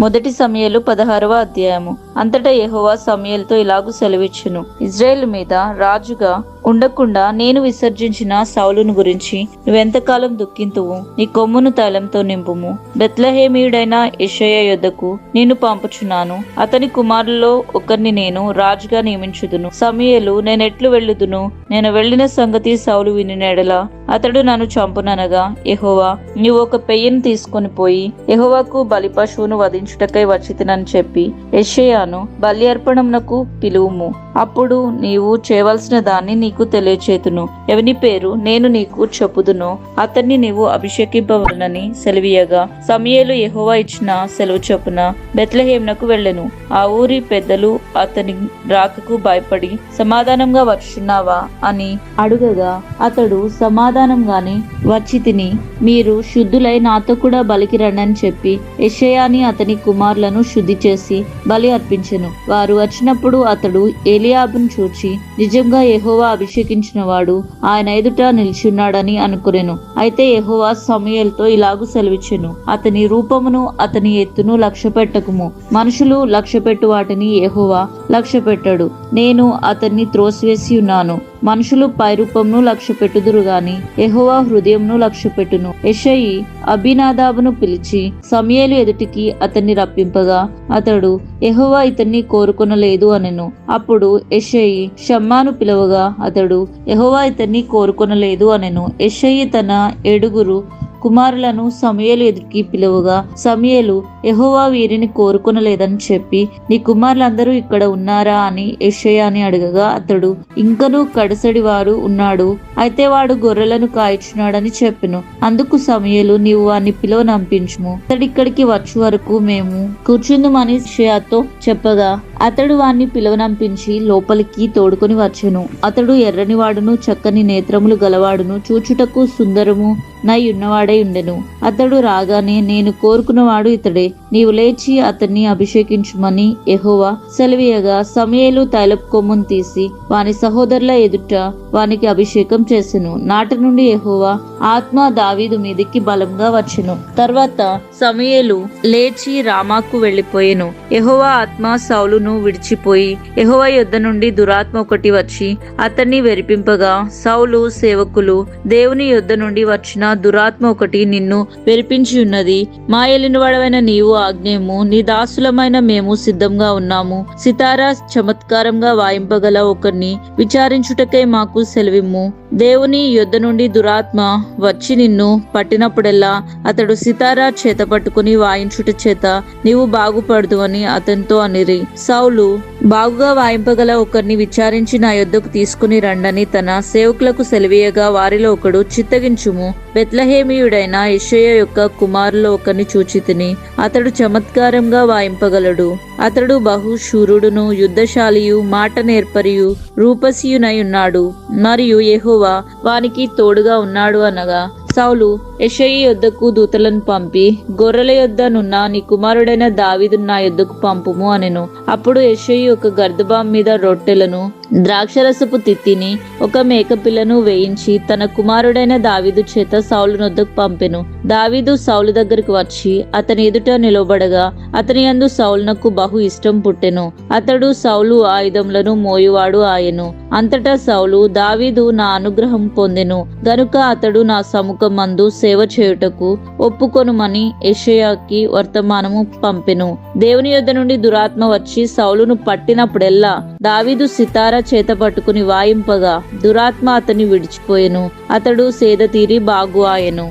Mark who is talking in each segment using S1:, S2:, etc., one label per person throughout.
S1: మొదటి సమూయేలు 16వ అధ్యాయము. అంతటా యెహోవా సమూయేలుతో ఇలాగు సెలవిచ్చెను, ఇజ్రాయేలు మీద రాజుగా ఉండకుండా నేను విసర్జించిన సౌలును గురించి నువ్వెంతకాలం దుఃఖింతువు? నీ కొమ్మును తైలంతో నింపుము. బెత్లెహేమీయుడైన యెషయా యొద్దకు నిన్ను పంపుచున్నాను. అతని కుమారులలో ఒకరిని నేను రాజుగా నియమించుదును. సమూయేలు, నేనెట్లు వెళ్ళుదును? నేను వెళ్ళిన సంగతి సౌలు వినిన ఎడల అతడు నన్ను చంపుననగా, యెహోవా, నీవు ఒక పెయ్యను తీసుకొని పోయి యెహోవాకు బలి పశువును వధించుటకై వచ్చితినని చెప్పి యెషయాను బలి అర్పణమునకు పిలువుము. అప్పుడు నీవు చేయవలసిన దాన్ని నీకు తెలియచేతును. ఎవని పేరు నేను నీకు చెప్పుదునో అతన్ని నీవు అభిషేకింపవలనని సెలవీయగా, సమూయేలు యెహోవా ఇచ్చిన సెలవు చొప్పున బెత్లెహేమునకు వెళ్ళెను. ఆ ఊరి పెద్దలు అతని రాకకు భయపడి, సమాధానంగా వచ్చున్నావా అని అడుగగా, అతడు సమాధానంగానే వచ్చి తిని, మీరు శుద్ధులై నాతో కూడా బలికి రండని చెప్పి యెషయాని అతని కుమారులను శుద్ధి చేసి బలి అర్పించెను. వారు వచ్చినప్పుడు అతడు ఏలీయాబును చూచి, నిజంగా యెహోవా అభిషేకించిన వాడు ఆయన ఎదుట నిలిచున్నాడని అనుకొనెను. అయితే యెహోవా సమూయేలుతో ఇలాగు సెలవిచ్చెను, అతని రూపమును అతని ఎత్తును లక్ష్యపెట్టకుము. మనుషులు లక్ష్యపెట్టు వాటిని యెహోవా లక్ష్యపెట్టడు. నేను అతన్ని త్రోసివేసి ఉన్నాను. మనుషులు పైరూపమును లక్ష్యపెట్టుదురు గాని యెహోవా హృదయంను లక్ష్యపెట్టును. యెషయి అబీనాదాబును పిలిచి సమూయేలు ఎదుటికి అతన్ని రప్పింపగా, అతడు యెహోవా ఇతన్ని కోరుకొనలేదు అనెను. అప్పుడు యెషయి షమ్మాను పిలవగా, అతడు యెహోవా ఇతన్ని కోరుకొనలేదు అనెను. యెషయి తన 7 కుమారులను సమూయేలు ఎదుటికి పిలువగా, సమూయేలు, యెహోవా వీరిని కోరుకొనలేదని చెప్పి, నీ కుమారులందరూ ఇక్కడ ఉన్నారా అని యెషయాని అడగగా, అతడు, ఇంకనూ కడసడి వాడు ఉన్నాడు, అయితే వాడు గొర్రెలను కాయిచున్నాడని చెప్పెను. అందుకు సమూయేలు, నీవు వారిని పిలువనంపించుము, అతడు ఇక్కడికి వచ్చు వరకు మేము కూర్చుందుమని యెషయాతో చెప్పగా, అతడు వాణ్ణి పిలువనంపించి లోపలికి తోడుకొని వచ్చెను. అతడు ఎర్రని వాడును చక్కని నేత్రములు గలవాడును చూచుటకు సుందరము నై ఉన్నవాడై ఉండెను. అతడు రాగానే, నేను కోరుకున్నవాడు ఇతడే, నీవు లేచి అతన్ని అభిషేకించుమని యెహోవా సెలవీయగా, సమూయేలు తైలపు కొమ్మును తీసి వాని సహోదరుల ఎదుట వానికి అభిషేకం చేసెను. నాటి నుండి యెహోవా ఆత్మ దావీదు మీదికి బలంగా వచ్చెను. తర్వాత సమూయేలు లేచి రామాకు వెళ్లిపోయెను. యెహోవా ఆత్మ సౌలును విడిచిపోయి యెహోవా యొద్ద నుండి దురాత్మ ఒకటి వచ్చి అతన్ని వెరిపింపగా, సౌలు సేవకులు, దేవుని యొద్ద నుండి వచ్చిన దురాత్మ ఒకటి నిన్ను వెరిపించి ఉన్నది. మా ఏలినవాడవైన నీవు ఆజ్ఞేయము, నీ దాసులమైన మేము సిద్ధంగా ఉన్నాము. సితారా చమత్కారంగా వాయింపగల ఒకరిని విచారించుటకై మాకు సెలవిమ్ము. దేవుని యొద్ద నుండి దురాత్మ వచ్చి నిన్ను పట్టినప్పుడెల్లా అతడు సితారా చేత పట్టుకుని వాయించుట చేత నీవు బాగుపడదు అని అతనితో అనిరి. సౌలు, బాగుగా వాయింపగల ఒకరిని విచారించి నా యొద్దకు తీసుకుని రండని తన సేవకులకు సెలవీయగా, వారిలో ఒకడు, చిత్తగించుము, బెత్లెహేమీయుడైన యెషయా యొక్క కుమారులో ఒకరిని చూచితిని. అతడు చమత్కారంగా వాయింపగలడు. అతడు బహుశూరుడును యుద్ధశాలియు మాట నేర్పరియు రూపసియునై ఉన్నాడు, మరియు యెహోవా వానికి తోడుగా ఉన్నాడు అనగా, సౌలు యెషయి యొద్దకు దూతలను పంపి, గొర్రెల యొద్దనున్న నీ కుమారుడైన దావీదు నా యొద్దకు పంపుము అనెను. అప్పుడు యెషయి ఒక గర్దబాం మీద రొట్టెలను ద్రాక్షరసపు తిత్తిని ఒక మేకపిల్లను వేయించి తన కుమారుడైన దావీదు చేత సౌలు నొద్దకు పంపెను. దావీదు సౌలు దగ్గరికి వచ్చి అతని ఎదుట నిలబడగా అతని యందు సౌలునకు బహు ఇష్టం పుట్టెను. అతడు సౌలు ఆయుధములను మోయువాడు ఆయెను. అంతటా సౌలు, దావీదు నా అనుగ్రహం పొందెను గనుక అతడు నా సముఖమందు సేవ చేయుటకు ఒప్పుకొనుమని యెషయాకి వర్తమానము పంపెను. దేవుని యొద్ద నుండి దురాత్మ వచ్చి సౌలును పట్టినప్పుడెల్లా దావీదు సితారా చేత పట్టుకుని వాయింపగా దురాత్మ అతన్ని విడిచిపోయెను. అతడు సేద తీరి బాగు ఆయెను.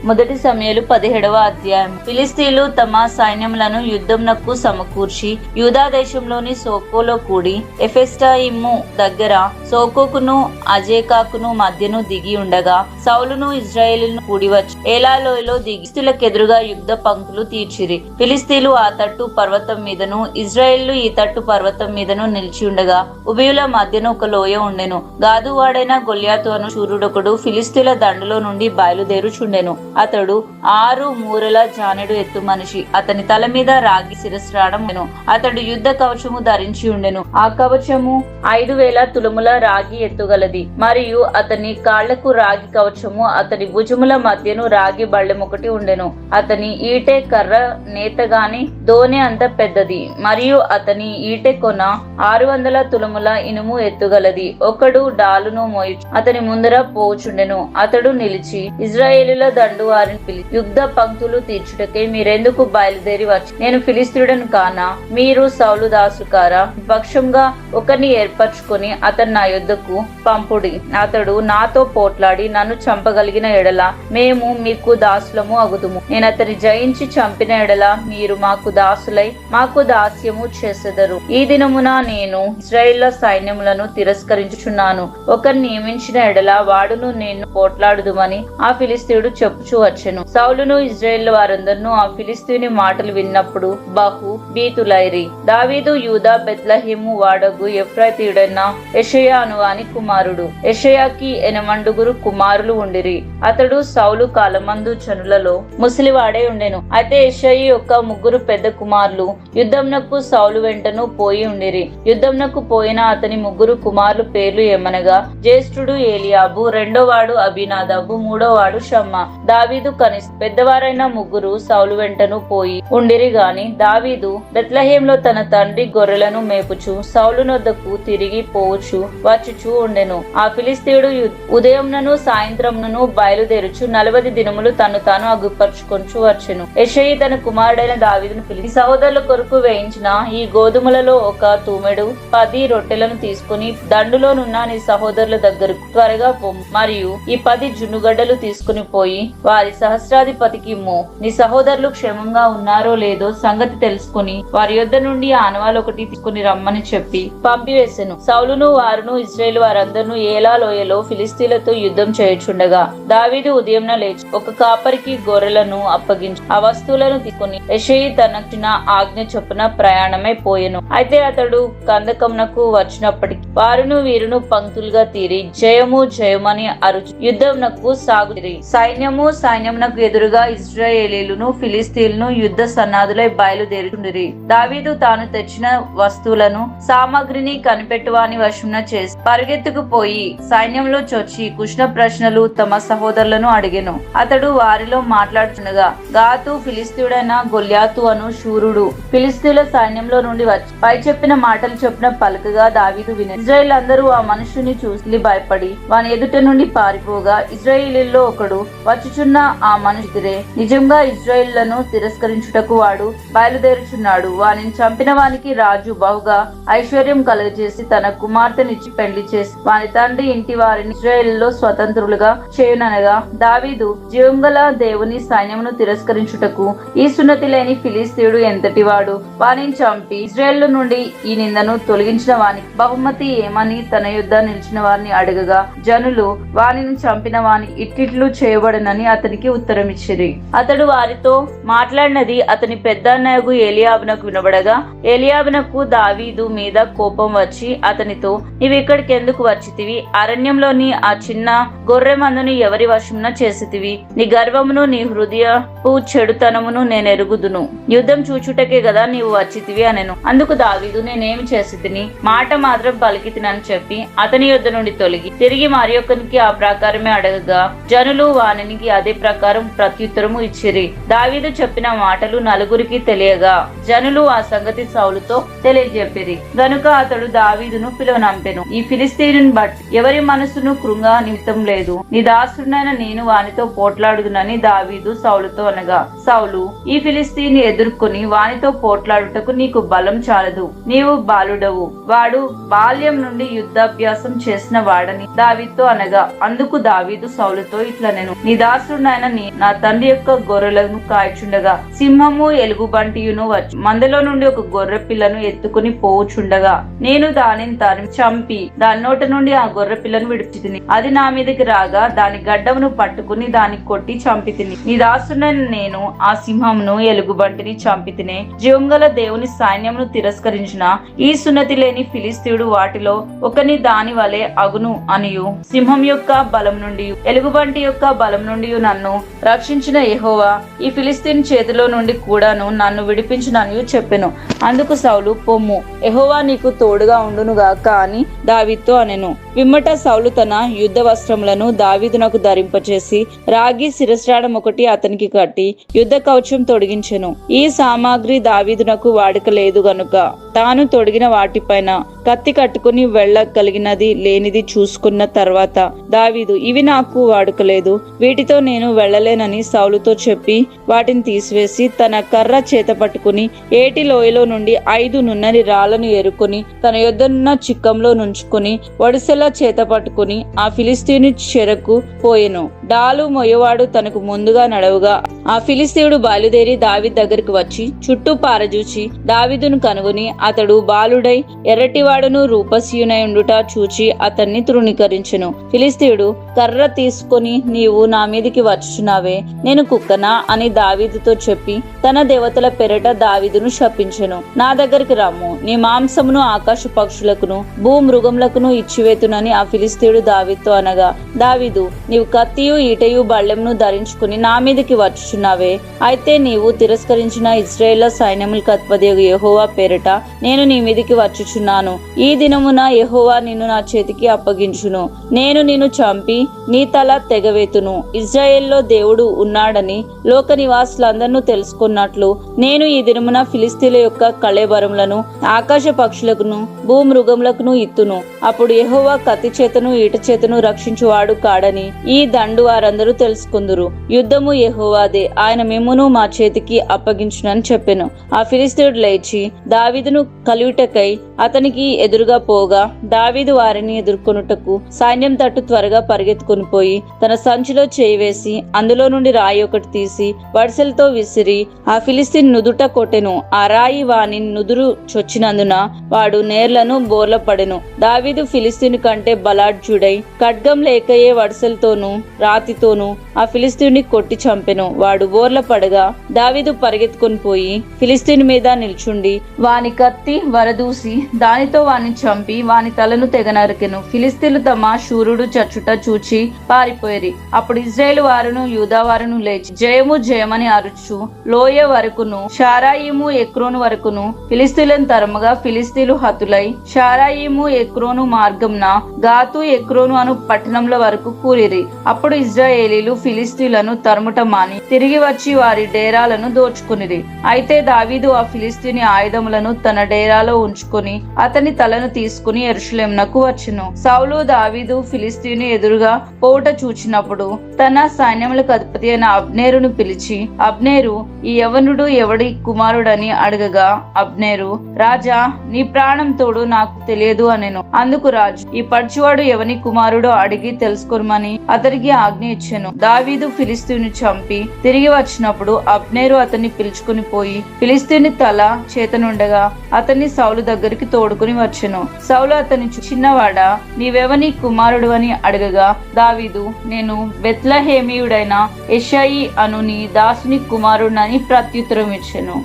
S1: మొదటి సమూయేలు 17వ అధ్యాయం. ఫిలిస్తీయులు తమ సైన్యములను యుద్ధమునకు సమకూర్చి యూదా దేశంలోని సోకోలో కూడి ఎఫెస్టాయిము దగ్గర సోకోకును అజేకాకును మధ్యను దిగి ఉండగా, సౌలును ఇజ్రాయేలును కూడి వచ్చి ఏలాలోయలో దిగి ఫిలిస్తీయులకెదురుగా యుద్ధ పంక్తులు తీర్చిరి. ఫిలిస్తీయులు ఆ తట్టు పర్వతం మీదను ఇజ్రాయేలు ఈ తట్టు పర్వతం మీదను నిలిచి ఉండగా, ఉభయుల మధ్యను ఒక లోయ ఉండెను. గాదువాడైన గొల్యాతు అను శూరుడొకడు ఫిలిస్తీయుల దండులో నుండి బయలుదేరుచుండెను. అతడు 6 మూరల జానెడు ఎత్తు మనిషి. అతని తల మీద రాగి శిరస్త్రాణం ఉండెను. అతడు యుద్ధ కవచము ధరించి ఉండెను. ఆ కవచము 5000 తులముల రాగి ఎత్తుగలది. మరియు అతని కాళ్లకు రాగి కవచము, అతని భుజముల మధ్యను రాగి బళ్ళెం ఒకటి ఉండెను. అతని ఈటె కర్ర నేతగాని దోనె అంత పెద్దది. మరియు అతని ఈటె కొన 600 తులముల ఇనుము ఎత్తుగలది. ఒకడు డాలును మోయుచు అతని ముందర పోచుండెను. అతడు నిలిచి ఇజ్రాయేలుల దండు వారిని పిలిచి, యుద్ధ పంక్తులు తీర్చుటకే మీరెందుకు బయలుదేరి వచ్చి, నేను ఫిలిస్తీయుడను కానా? మీరు సౌలు దాసు కారా? పక్షంగా ఒకరిని ఏర్పరచుకొని అతను నా యుద్ధకు పంపుడి. అతడు నాతో పోట్లాడి నన్ను చంపగలిగిన ఎడల మేము మీకు దాసులము అగుదుము. నేను అతని జయించి చంపిన ఎడల మీరు మాకు దాసులై మాకు దాస్యము చేసెదరు. ఈ దినమున నేను ఇశ్రాయేలు సైన్యములను తిరస్కరించుచున్నాను. ఒకరిని నియమించిన ఎడల వాడును నేను పోట్లాడుదుమని ఆ ఫిలిస్తీయుడు చెప్పుచూ వచ్చెను. సౌలును ఇశ్రాయేలు వారందరూ ఆ ఫిలిస్తీయుని మాటలు విన్నప్పుడు బహు భీతులైరి. దావీదు యూదా బెత్లెహేము వాడగు ఎఫ్రాయితీయుడైన యెషయా అనువాని కుమారుడు. యెషయాకి 8 కుమారులు ఉండిరి. అతడు సౌలు కాలమందు జనులలో ముసలివాడై ఉండెను. అయితే యెషయి యొక్క 3 పెద్ద కుమారులు యుద్ధంనకు సౌలు వెంటను పోయి ఉండిరి. యుద్ధంనకు పోయిన అతని 3 కుమారులు పేర్లు ఏమనగా, జ్యేష్ఠుడు ఏలియాబు, రెండోవాడు అబీనాదాబు, మూడోవాడు షమ్మా. దావీదు కనిష్ఠ పెద్దవారైన 3 సౌలు వెంటను పోయి ఉండిరి గాని దావీదు బెత్లెహేంలో తన తండ్రి గొర్రెలను మేపుచు సౌలు నొద్దకు తిరిగి పోవచ్చు వచ్చుచూ ఉండెను. ఆ ఫిలిస్తీయుడు ఉదయంనను సాయంత్రంనను బయలుదేరుచు 40 దినములు తను తాను అగుపరుచుకొంచు వచ్చెను. యెషయి తన కుమారుడైన దావీదును పిలిచి, సహోదరుల కొరకు వేయించిన ఈ గోధుమలలో ఒక తూమెడు 10 రొట్టెలను తీసుకుని దండులోనున్న నీ సహోదరుల దగ్గరకు త్వరగా పొమ్ము. మరియు ఈ 10 జున్నుగడ్డలు తీసుకుని పోయి వారి సహస్రాధిపతికి ఇమ్ము. నీ సహోదరులు క్షేమంగా ఉన్నారో లేదో సంగతి తెలుసుకుని వారి యొద్ద నుండి ఆనవాలు ఒకటి తీసుకుని రమ్మని చెప్పి పంపివేసెను. సౌలును వారును ఇశ్రాయేలు వారందరూ ఏలా లోయలో ఫిలిస్తీయులతో యుద్ధం చేయుచుండగా దావీదు ఉదయంన లేచి ఒక కాపరికి గొర్రెలను అప్పగించి ఆ వస్తువులను తీసుకుని యెషయి తనకిన ఆజ్ఞ చొప్పున ప్రయాణమై పోయెను. అయితే అతడు కందకంనకు వచ్చినప్పటికీ వారును వీరును పంక్తులుగా తీరి జయము జయమని అరుచు యుద్ధంనకు సాగుతిరి. సైన్యమునకు ఎదురుగా ఇశ్రాయేలీయులను ఫిలిస్తీయులను యుద్ధ సన్నాదులై బయలుదేరుచుండిరి. దావీదు తాను తెచ్చిన వస్తువులను సామగ్రిని కనిపెట్టువాని వశమున చేసి పరిగెత్తుకుపోయి సైన్యంలో చొచ్చి కుశల ప్రశ్నలు తమ సహోదరులను అడిగెను. అతడు వారిలో మాట్లాడుచుండగా, గాతు ఫిలిస్తీయుడైన గొల్యాతు అను శూరుడు ఫిలిస్తీయుల సైన్యంలో నుండి వచ్చి పై చెప్పిన మాటలు చొప్పున పలుకగా దావీదు వినెను. ఇశ్రాయేలు అందరూ ఆ మనుషుని చూసి భయపడి వాని ఎదుట నుండి పారిపోగా ఇశ్రాయేలీయుల్లో ఒకడు వచ్చుచున్న ఆ మనుషుడే నిజంగా ఇశ్రాయేలులను తిరస్కరించుటకు వాడు బయలుదేరుచున్నాడు. వానిని చంపిన వానికి రాజు బహుగా ఐశ్వర్యం కలుగజేసి తన కుమార్తెనిచ్చి పెళ్లి చేసి వాని తండ్రి ఇంటి వారిని ఇశ్రాయేలులో స్వతంత్రులుగా చేయుననగా, దావీదు జీవంగల దేవుని సైన్యమును తిరస్కరించుటకు ఈ సున్నతి లేని ఫిలిస్తీయుడు ఎంతటి వాడు? వానిని చంపి ఇశ్రాయేలు నుండి ఈ నిందను తొలగించిన వానికి బహుమతి ఏమని తన యుద్ధ నిలిచిన వారిని అడగగా, జనులు వానిని చంపిన వాని ఇట్టిట్లు చేయబడనని అతనికి ఉత్తరమిచ్చిరి. అతడు వారితో మాట్లాడినది అతని పెద్దన్నయగు ఏలియాబునకు వినబడగా, ఏలియాబునకు దావీదు మీద కోపం వచ్చి అతనితో, నీవు ఇక్కడికి ఎందుకు వచ్చితివి? అరణ్యంలోని ఆ చిన్న గొర్రె మందును ఎవరి వశమున చేసితివి? నీ గర్వమును నీ హృదయపు చెడుతనమును నేను ఎరుగుదును. యుద్ధం చూచుటకే గదా నీవు వచ్చితివి అనెను. అందుకు దావీదు, నేనేమి చేసితిని? మాట మాత్రం పలికితినని చెప్పి అతని యొద్ద నుండి తొలగి తిరిగి మరి ఒకరికి ఆ ప్రకారమే అడగగా జనులు వానికి అదే ప్రకారం ప్రత్యుత్తరము ఇచ్చిరి. దావీదు చెప్పిన మాటలు నలుగురికి తెలియగా జనులు ఆ సంగతి సౌలుతో తెలియజెప్పిరి. గనుక అతడు దావీదును పిలువనంపెను. ఈ ఫిలిస్తీయుని బట్టి ఎవరి మనసును కృంగా నిమిత్తం లేదు. నీ దాసుడైన నేను వానితో పోట్లాడుదునని దావీదు సౌలుతో అనగా, సౌలు ఈ ఫిలిస్తీయుని ఎదుర్కొని వానితో పోట్లాడుటకు నీకు బలం చాలదు, నీవు బాలుడవు, వాడు బాల్యం నుండి యుద్ధాభ్యాసం చేసిన వాడని దావీదుతో అనగా, అందుకు దావీదు సౌలుతో ఇట్లనెను, నీ దాసుడైన నా తండ్రి యొక్క గొర్రెలను కాయచుండగా సింహము ఎలుగుబంటియును వచ్చి మందలో నుండి ఒక గొర్రె పిల్లను ఎత్తుకుని పోవుచుండగా నేను దానిని చంపి దాని నోట నుండి ఆ గొర్రె పిల్లను విడిచితిని. అది నా మీదకి రాగా దాని గడ్డమును పట్టుకుని దాన్ని కొట్టి చంపితిని. నీ దాసుడైన నేను ఆ సింహమును ఎలుగుబంటిని చంపితినే. జీవంగల దేవుని సైన్యమును తిరస్కరించిన ఈ సున్నతి లేని ఫిలిస్తీయుడు వాటిలో ఒకని దాని వలె అగును అనియు సింహం యొక్క బలం నుండి ఎలుగుబంటి యొక్క బలం నుండి నన్ను రక్షించిన యెహోవా ఈ ఫిలిస్తీన్ చేతిలో నుండి కూడాను నన్ను విడిపించునని చెప్పెను. అందుకు సౌలు, పొమ్ము, యెహోవా నీకు తోడుగా ఉండునుగాక అని దావీదుతో అనెను. పిమ్మట సౌలు తన యుద్ధ వస్త్రములను దావీదునకు ధరింపచేసి రాగి శిరస్త్రాణం ఒకటి అతనికి కట్టి యుద్ధ కవచం తొడిగించెను. ఈ సామాగ్రి దావీదునకు వాడుక లేదు గనుక తాను తొడిగిన వాటిపైన కత్తి కట్టుకుని వెళ్ళగలిగినది లేనిది చూసుకున్న తర్వాత దావీదు, ఇవి నాకు వాడుకలేదు, వీటితో నేను వెళ్ళలేనని సౌలుతో చెప్పి వాటిని తీసివేసి తన కర్ర చేత పట్టుకుని ఏటి లోయలో నుండి 5 నున్నని రాళ్లను ఏరుకొని తన యొద్దనున్న చిక్కంలో నుంచుకొని ఒడిసెల చేత పట్టుకుని ఆ ఫిలిస్తీని చెరకు పోయెను. డాలు మొయ్యవాడు తనకు ముందుగా నడవుగా ఆ ఫిలిస్తీయుడు బయలుదేరి దావీదు దగ్గరికి వచ్చి చుట్టూ పారజూచి దావీదును కనుగొని అతడు బాలుడై ఎర్రటివాడును రూపసీయునై ఉండుట చూచి అతన్ని తృణీకరించెను. ఫిలిస్తీయుడు, కర్ర తీసుకొని నీవు నా మీదికి వచ్చుచున్నావే, నేను కుక్కనా అని దావీదుతో చెప్పి తన దేవతల పెరట దావీదును శపించెను. నా దగ్గరికి రమ్ము, నీ మాంసమును ఆకాశ పక్షులకును భూమృగములకును ఇచ్చివేతునని ఆ ఫిలిస్తీయుడు దావీదుతో అనగా, దావీదు, నీవు కత్తియు ఈటయు బళ్ళెమును ధరించుకుని నా మీదికి వచ్చుచున్నావే, అయితే నీవు తిరస్కరించిన ఇశ్రాయేలు సైన్యములకు అధిపతియగు యెహోవా పేరట నేను నీ మీదికి వచ్చుచున్నాను. ఈ దినమున యెహోవా నిన్ను నా చేతికి అప్పగించును. నేను నిన్ను చంపి నీ తల తెగవేతును. ఇశ్రాయేల్లో దేవుడు ఉన్నాడని లోక నివాసులందరూ తెలుసుకున్నట్లు నేను ఈ దినమున ఫిలిస్తీన్ల యొక్క కళేబరములను ఆకాశ పక్షులకును భూమృగములకును ఇత్తును. అప్పుడు యెహోవా కత్తి చేతను ఈట చేతను రక్షించువాడు కాడని ఈ దండు వారందరూ తెలుసుకుందురు. యుద్ధము యెహోవాదే, ఆయన మిమ్మును మా చేతికి అప్పగించునని చెప్పెను. ఆ ఫిలిస్తీయుడు లేచి దావీదును కలుయుటకై అతనికి ఎదురుగా పోగా దావీదు వారిని ఎదుర్కొనుటకు సైన్యం తట్టు త్వరగా పరిగెత్తుకుని పోయి తన సంచిలో చేయి వేసి అందులో నుండి రాయి ఒకటి తీసి వడిసెలతో విసిరి ఆ ఫిలిస్తీన్ నుదుట కొట్టెను. ఆ రాయి వాని నుదురు చొచ్చినందున వాడు నేర్లను బోర్ల పడెను. దావీదు ఫిలిస్తీను కంటే బలాఢ్యుడై ఖడ్గం లేకయే వడిసెలతోనూ రాతితోనూ ఆ ఫిలిస్తీన్ని కొట్టి చంపెను. వాడు బోర్ల పడగా దావీదు పరిగెత్తుకుని పోయి ఫిలిస్తీన్ మీద నిల్చుండి వాని కత్తి వరదూసి దానితో వాని చంపి వాని తలను తెగనరికెను. ఫిలిస్తీన్లు తమ శూరుడు చచ్చుట చూచి పారిపోయేరి. అప్పుడు ఇశ్రాయేలు వారును యూదా వారును లేచి జయము జయమని అరుచు లోయ వరకును షారాయిము ఎక్రోను వరకును ఫిలిస్తీన్లను తరమగా ఫిలిస్తీన్లు హతులై షారాయిము ఎక్రోను మార్గంన గాతు ఎక్రోను అను పట్టణంల వరకు కూరిరి. అప్పుడు ఇశ్రాయేలీలు ఫిలిస్తీన్లను తరుముట మాని తిరిగి వచ్చి వారి డేరాలను దోచుకునిరి. అయితే దావీదు ఆ ఫిలిస్తీని ఆయుధములను తన డేరాలో ఉంచుకొని అతని తలను తీసుకుని యెరూషలేమునకు వచ్చెను. సౌలు దావీదు ఫిలిస్తీని ఎదురుగా పోవుట చూచినప్పుడు తన సైన్యములకు అధిపతి అయిన అబ్నేరును పిలిచి, అబ్నేరు, ఈ యవనుడు ఎవడి కుమారుడని అడగగా అబ్నేరు, రాజా, నీ ప్రాణం తోడు నాకు తెలియదు అనెను. అందుకు రాజు, ఈ పడుచువాడు ఎవని కుమారుడో అడిగి తెలుసుకోమని అతనికి ఆజ్ఞ ఇచ్చెను. దావీదు ఫిలిస్తీని చంపి తిరిగి వచ్చినప్పుడు అబ్నేరు అతన్ని పిలుచుకుని పోయి ఫిలిస్తీని తల చేతనుండగా అతన్ని సౌలు దగ్గరికి తోడుకుని వచ్చెను. సౌలు అతని చిన్నవాడా, నీవెవని కుమారుడు అని అడగగా దావీదు, నేను బెత్లెహేమీయుడైన యెషయి అను నీ దాసుని కుమారుడని ప్రత్యుత్తరం ఇచ్చెను.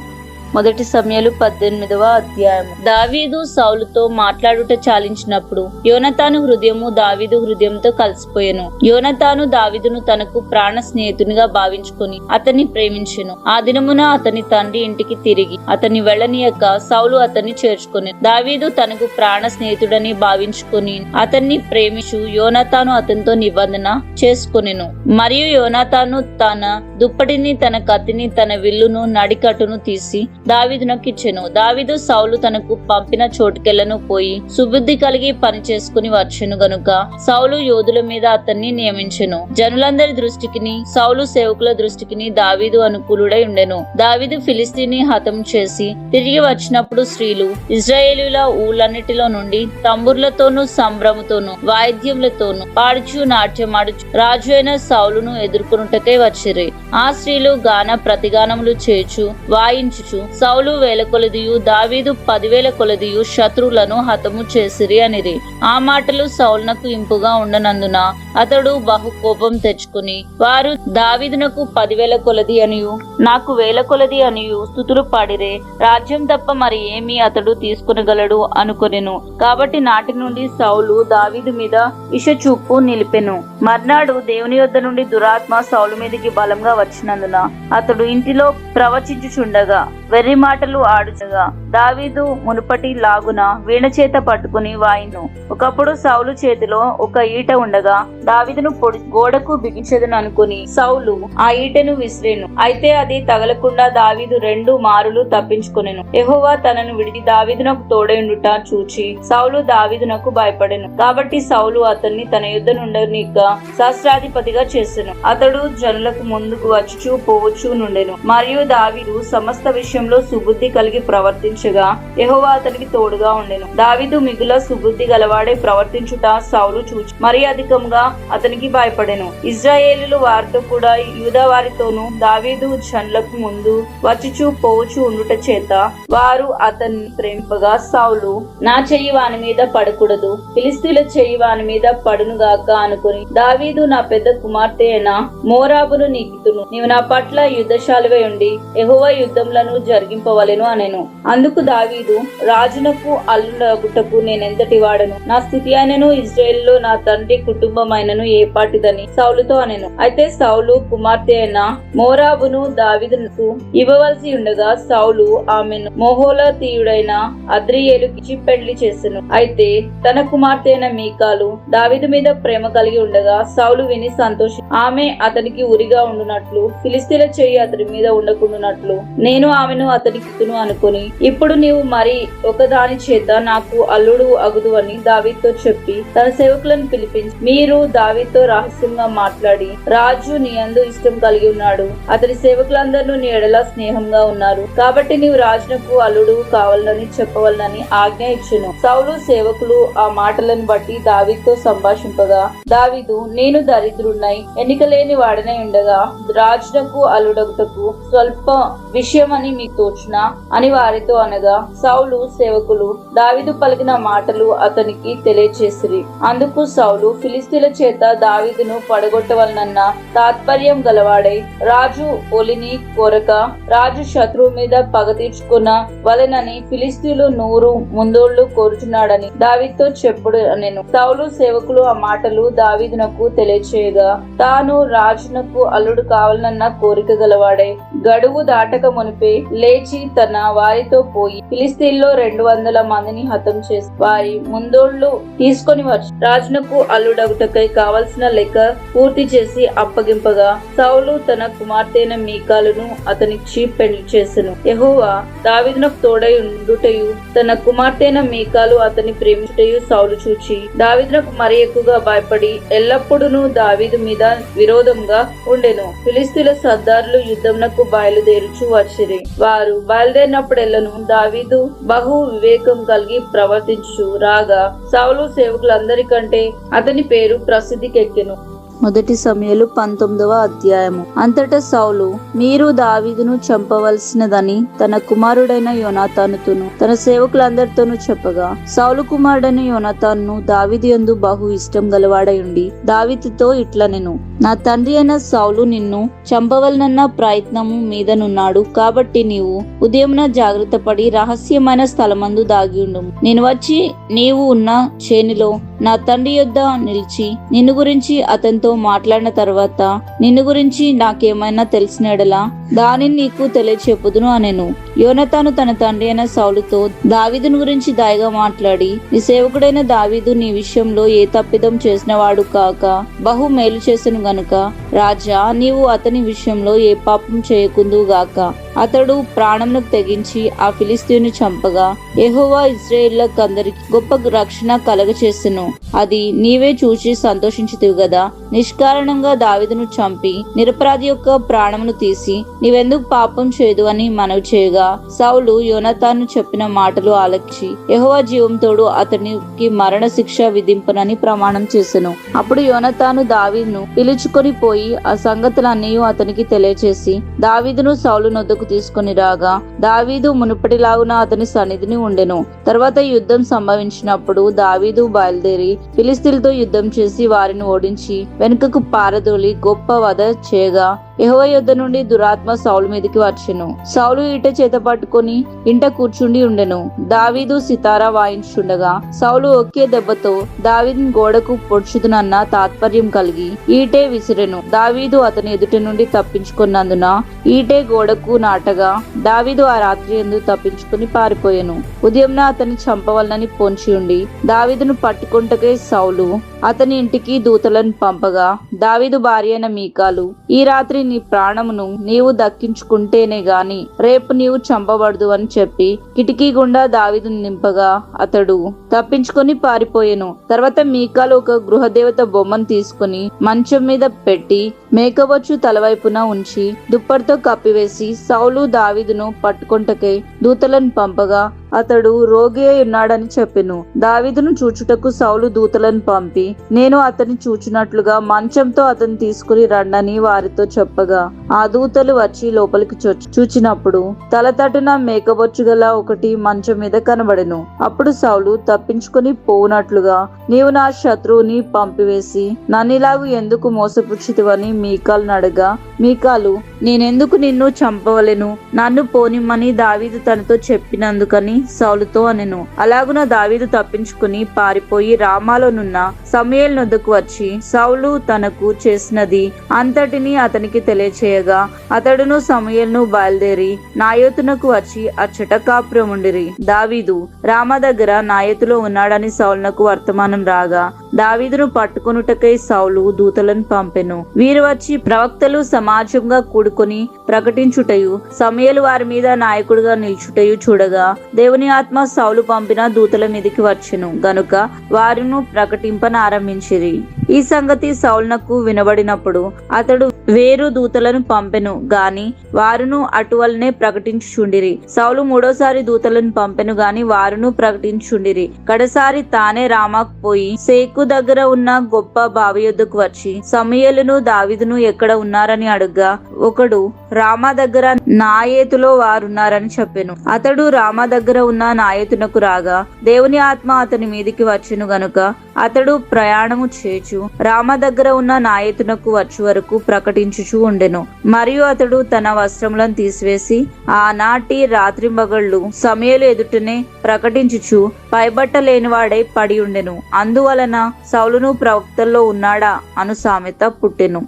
S1: మొదటి సమూయేలు 18వ అధ్యాయము. దావీదు సౌలుతో మాట్లాడుట చాలించినప్పుడు యోనతాను హృదయము దావీదు హృదయంతో కలిసిపోయెను. యోనతాను దావీదును తనకు ప్రాణ స్నేహితునిగా భావించుకొని అతన్ని ప్రేమించెను. ఆ దినమున అతని తండ్రి ఇంటికి తిరిగి అతన్ని వెళ్ళనీయక సౌలు అతన్ని చేర్చుకొని దావీదు తనకు ప్రాణ స్నేహితుడని భావించుకొని అతన్ని ప్రేమించు యోనతాను అతనితో నిబంధన చేసుకొనెను. మరియు యోనతాను తన దుప్పటిని తన కత్తిని తన విల్లును నడికట్టును తీసి దావీదునకిచ్చెను. దావీదు సౌలు తనకు పంపిన చోటుకెళ్లను పోయి సుబుద్ధి కలిగి పని చేసుకుని వచ్చెను గనుక సౌలు యోధుల మీద అతన్ని నియమించెను. జనులందరి దృష్టికిని సౌలు సేవకుల దృష్టికిని దావీదు అనుకూలుడై ఉండెను. దావీదు ఫిలిస్తీని హతం చేసి తిరిగి వచ్చినప్పుడు స్త్రీలు ఇశ్రాయేలీయుల ఊళ్ళన్నిటిలో నుండి తంబుర్లతోనూ సంభ్రమతోనూ వాయిద్యములతోనూ పాడుచు నాట్యమాడుచు రాజు అయిన సౌలును ఎదుర్కొనుటకై వచ్చిరి. ఆ స్త్రీలు గాన ప్రతిగానములు చేచు వాయించుచు సౌలు 1000 కొలదియు దావీదు 10,000 కొలదియు శత్రువులను హతము చేసిరి అనిరి. ఆ మాటలు సౌలునకు ఇంపుగా ఉండనందున అతడు బహు కోపం తెచ్చుకుని, వారు దావీదునకు 10,000 కొలది అనియు నాకు 1,000 కొలది అనియు స్తుతులు పాడిరే, రాజ్యం తప్ప మరి ఏమి అతడు తీసుకునగలడు అనుకొనెను. కాబట్టి నాటి నుండి సౌలు దావీదు మీద ఇషచూపు నిలిపెను. మర్నాడు దేవుని యొద్ద నుండి దురాత్మ సౌలు మీదకి బలంగా వచ్చినందున అతడు ఇంటిలో ప్రవచించుచుండగా వెర్రి మాటలు ఆడుచగా దావీదు మునుపటి లాగున వీణ చేత పట్టుకుని వాయిను. ఒకప్పుడు సౌలు చేతిలో ఒక ఈట ఉండగా దావీదును గోడకు బిగించదను అనుకుని సౌలు ఆ ఈటను విసిరేను. అయితే అది తగలకుండా దావీదు 2 మారులు తప్పించుకొనెను. యెహోవా తనను విడిచి దావీదునకు తోడైండుట చూచి సౌలు దావీదునకు భయపడెను. కాబట్టి సౌలు అతన్ని తన యుద్ధ నుండనిక సహస్రాధిపతిగా చేసెను. అతడు జనులకు ముందుకు వచ్చుచూ పోవచ్చు నుండెను. మరియు దావీదు సమస్త విషయంలో సుబుద్ధి కలిగి ప్రవర్తించగా యెహోవా అతనికి తోడుగా ఉండెను. దావీదు మిగుల సుబుద్ధి గలవాడే ప్రవర్తించుట సౌలు చూచి మరి అధికంగా అతనికి భయపడెను. ఇశ్రాయేలీయులు వారితో కూడా యూదా వారితోనూ దావీదు జనులకు ముందు వచ్చుచూ పోవచ్చు ఉండుట చేత వారు అతన్ని ప్రేమింపగా సౌలు నా చెయ్యి వాని మీద పడకూడదు, ఫిలిష్తీయుల చెయ్యి వాని మీద పడునుగాక అనుకుని దావీదు నా పెద్ద కుమార్తె అయిన మోరాబును నీకితును, నీవు నా పట్ల యుద్ధశాలివై ఉండి యెహోవా యుద్ధములను జరిగింపవలెను అనెను. అందుకు దావీదు రాజునకు అల్లుడగుటకు నేనెంతటి వాడను, నా స్థితి అయినను ఇజ్రాయేలులో నా తండ్రి కుటుంబమైనను ఏ పాటిదని సౌలుతో అనెను. అయితే సౌలు కుమార్తె అయిన మోరాబును దావీదునకు ఇవ్వవలసి ఉండగా సౌలు ఆమెను మోహోలతీయుడైన అద్రియేలుకిచ్చి పెళ్లి చేసెను. అయితే తన కుమార్తె అయిన మీకాలు దావీదు మీద ప్రేమ కలిగి ఉండగా సౌలు విని సంతోషి ఆమె అతనికి ఉరిగా ఉండునట్లు ఫిలిష్తీయుల చెయ్యి అతని మీద ఉండకుండునట్లు నేను ఆమెను అతనికి ఇత్తును అనుకుని ఇప్పుడు నీవు మరి ఒకదాని చేత నాకు అల్లుడు అగుదు అని దావీదుతో చెప్పి తన సేవకులను పిలిపించి మీరు దావీదుతో రహస్యంగా మాట్లాడి రాజు నీ యందు ఇష్టం కలిగి ఉన్నాడు, అతని సేవకులందరూ నీ ఎడల స్నేహంగా ఉన్నారు, కాబట్టి నీవు రాజునకు అల్లుడు కావాలని చెప్పవలనని ఆజ్ఞ ఇచ్చెను. సౌలు సేవకులు ఆ మాటలను బట్టి దావీదుతో సంభాషింపగా దావీదు నేను దరిద్రుడనై ఎన్నికలేని వాడనై ఉండగా రాజునకు అల్లుడగుటకు స్వల్ప విషయమని మీకు తోచునా అని వారితో అనగా సౌలు సేవకులు దావీదు పలికిన మాటలు అతనికి తెలియచేసిరి. అందుకు సౌలు ఫిలిష్తీయుల చేత దావీదును పడగొట్టవలనన్న తాత్పర్యం గలవాడై రాజు ఒలిని కోరక రాజు శత్రువు మీద పగ తీర్చుకున్న వలెనని ఫిలిష్తీయులు 100 ముందోళ్లు కోరుచున్నాడని దావీదుతో చెప్పుడు అనెను. సౌలు సేవకులు ఆ మాటలు దావీదునకు తెలియచేయగా తాను రాజునకు అల్లుడు కావాలన్న కోరిక గలవాడై గడువు దాటక మునిపే లేచి తన వారితో పోయి ఫిలిష్తీయుల్లో 200 మందిని హతం చేసి వారి ముందోళ్లు తీసుకొని వచ్చి రాజునకు అల్లుడగుటకై కావలసిన లెక్క పూర్తి చేసి అప్పగింపగా సౌలు తన కుమార్తె అయిన మీకాలును అతనిచ్చి పెళ్లి చేసెను. యెహోవా దావీదునకు తోడై ఉండుటయు తన కుమార్తె అయిన మీకాలు అతని ప్రేమించుటయు సౌలు చూచి దావీదునకు మరి ఎక్కువగా భయపడి ఎల్లప్పుడూ దావీదు మీద విరోధంగా ఉండెను. ఫిలిష్తీయుల సర్దారులు యుద్ధమునకు బయలుదేరుచు వచ్చిరి. వారు బయలుదేరినప్పుడెల్లను దావీదు బహు వివేకం కలిగి ప్రవర్తించు రాగా సౌలు సేవకులందరికంటే అతని పేరు ప్రసిద్ధికెక్కెను.
S2: మొదటి సమూయేలు 19వ అధ్యాయము. అంతటా సౌలు మీరు దావీదును చంపవలసినదని తన కుమారుడైన యోనాతానుతోను తన సేవకులందరితోనూ చెప్పగా సౌలు కుమారుడైన యోనాతాను దావీదు యందు బహు ఇష్టం గలవాడై ఉండి దావీదుతో ఇట్లనెను, నా తండ్రి అయిన సౌలు నిన్ను చంపవలనన్న ప్రయత్నము మీదనున్నాడు, కాబట్టి నీవు ఉదయమున జాగ్రత్త పడి రహస్యమైన స్థలమందు దాగి ఉండుము. నేను వచ్చి నీవు ఉన్న చేనిలో నా తండ్రి యొద్ద నిలిచి నిన్ను గురించి అతనితో మాట్లాడిన తర్వాత నిన్ను గురించి నాకేమైనా తెలిసిన ఎడలా దానిని నీకు తెలియచెప్పుదును అనెను. యోనాతాను తన తండ్రి అయిన సౌలుతో దావీదును గురించి దయగా మాట్లాడి నీ సేవకుడైన దావీదు నీ విషయంలో ఏ తప్పిదం చేసిన వాడు కాక బహు మేలు చేసెను గనుక రాజా నీవు అతని విషయంలో ఏ పాపం చేయకుందు గాక. అతడు ప్రాణమునకు తెగించి ఆ ఫిలిష్తీయుని చంపగా యెహోవా ఇశ్రాయేలుకందరికి గొప్ప రక్షణ కలగచేసెను. అది నీవే చూచి సంతోషించితివి గదా. నిష్కారణంగా దావీదును చంపి నిరపరాధి యొక్క ప్రాణమును తీసి నీవెందుకు పాపం చేయదు అని మనవి చేయగా సౌలు యోనాతాను చెప్పిన మాటలు ఆలకించి యెహోవా జీవంతోడు అతనికి మరణ శిక్ష విధింపనని ప్రమాణం చేసెను. అప్పుడు యోనాతాను దావీదును పిలుచుకొని పోయి ఆ సంగతులన్నీ అతనికి తెలియచేసి దావీదును సౌలు నొద్దకు తీసుకొని రాగా దావీదు మునుపటిలాగున అతని సన్నిధిని ఉండెను. తర్వాత యుద్ధం సంభవించినప్పుడు దావీదు బయలుదేరి ఫిలిస్తీయులతో యుద్ధం చేసి వారిని ఓడించి వెనుకకు పారదోలి గొప్ప వధ చేయగా యెహోవా యొద్ద నుండి దురాత్మ సౌలు మీదకి వచ్చెను. సౌలు ఈట చేత పట్టుకొని ఇంట కూర్చుండి ఉండెను. దావీదు సితారా వాయించుండగా సౌలు ఒకే దెబ్బతో దావీదుని గోడకు పొడుచుదునన్న తాత్పర్యం కలిగి ఈటే విసిరెను. దావీదు అతని ఎదుట నుండి తప్పించుకున్నందున ఈటే గోడకు నాటగా దావీదు ఆ రాత్రి యందు తప్పించుకుని పారిపోయెను. ఉదయంన అతన్ని చంపవలనని పొంచి ఉండి దావీదును పట్టుకొంటకే సౌలు అతని ఇంటికి దూతలను పంపగా దావీదు భార్య అయిన మీకాలు, ఈ రాత్రి నీ ప్రాణమును నీవు దక్కించుకుంటేనే గాని రేపు నీవు చంపబడదు అని చెప్పి కిటికీ గుండా దావీదును నింపగా అతడు తప్పించుకొని పారిపోయెను. తర్వాత మీకాలు ఒక గృహదేవత బొమ్మను తీసుకుని మంచం మీద పెట్టి మేకవచ్చు తలవైపున ఉంచి దుప్పటితో కప్పివేసి సౌలు దావీదును పట్టుకొంటకై దూతలను పంపగా అతడు రోగి అయి ఉన్నాడని చెప్పెను. దావీదును చూచుటకు సౌలు దూతలను పంపి నేను అతని చూచినట్లుగా మంచంతో అతన్ని తీసుకుని రండని వారితో చెప్పగా ఆ దూతలు వచ్చి లోపలికి చూచినప్పుడు తలతటున మేకబొచ్చు గల ఒకటి మంచం మీద కనబడెను. అప్పుడు సౌలు తప్పించుకుని పోవునట్లుగా నీవు నా శత్రువుని పంపివేసి నన్నిలాగు ఎందుకు మోసపుచ్చితివని మీకాలు అడగా మీకాలు నేనెందుకు నిన్ను చంపవలెను, నన్ను పోనిమ్మని దావీదు తనతో చెప్పినందుకని సౌలుతో అనెను. అలాగున దావీదు తప్పించుకుని పారిపోయి రామాలోనున్న సమూయేలు నొద్దకు వచ్చి సౌలు తనకు చేసినది అంతటిని అతనికి తెలియచేయగా అతడును సమూయేలును బయలుదేరి నాయోతునకు వచ్చి అచ్చట కాపురముండిరి. దావీదు రామా దగ్గర నాయోతులో ఉన్నాడని సౌలునకు వర్తమానం రాగా దావీదును పట్టుకొనుటకై సౌలు దూతలను పంపెను. వీరు వచ్చి ప్రవక్తలు సమాజంగా కూడుకొని ప్రకటించుటయు సమూయేలు వారి మీద నాయకుడిగా నిల్చుటయు చూడగా దేవుని ఆత్మ సౌలు పంపిన దూతల మీదకి వచ్చెను గనుక వారిను ప్రకటింపనారంభించిరి. ఈ సంగతి సౌలునకు వినబడినప్పుడు అతడు వేరు దూతలను పంపెను గాని వారును అటువలనే ప్రకటించుచుండిరి. సౌలు మూడోసారి దూతలను పంపెను గాని వారును ప్రకటించుండిరి. కడసారి తానే రామాకు పోయి సేకు దగ్గర ఉన్న గొప్ప బావి యొద్దకు వచ్చి సమూయేలును దావీదును ఎక్కడ ఉన్నారని అడుగ్గా ఒకడు రామా దగ్గర నాయేతులో వారున్నారని చెప్పెను. అతడు రామా దగ్గర ఉన్న నాయేతునకు రాగా దేవుని ఆత్మ అతని మీదికి వచ్చెను గనుక అతడు ప్రయాణము చేచు రామా దగ్గర ఉన్న నాయేతునకు వచ్చి వరకు ప్రకటించుచు ఉండెను. మరియు అతడు తన వస్త్రములను తీసివేసి ఆనాటి రాత్రింబగళ్ళు సమూయేలు ఎదుటనే ప్రకటించుచు పైబట్ట లేనివాడై పడి ఉండెను. అందువలన సౌలును ప్రవక్తల్లో ఉన్నాడా అను సామెత పుట్టెను.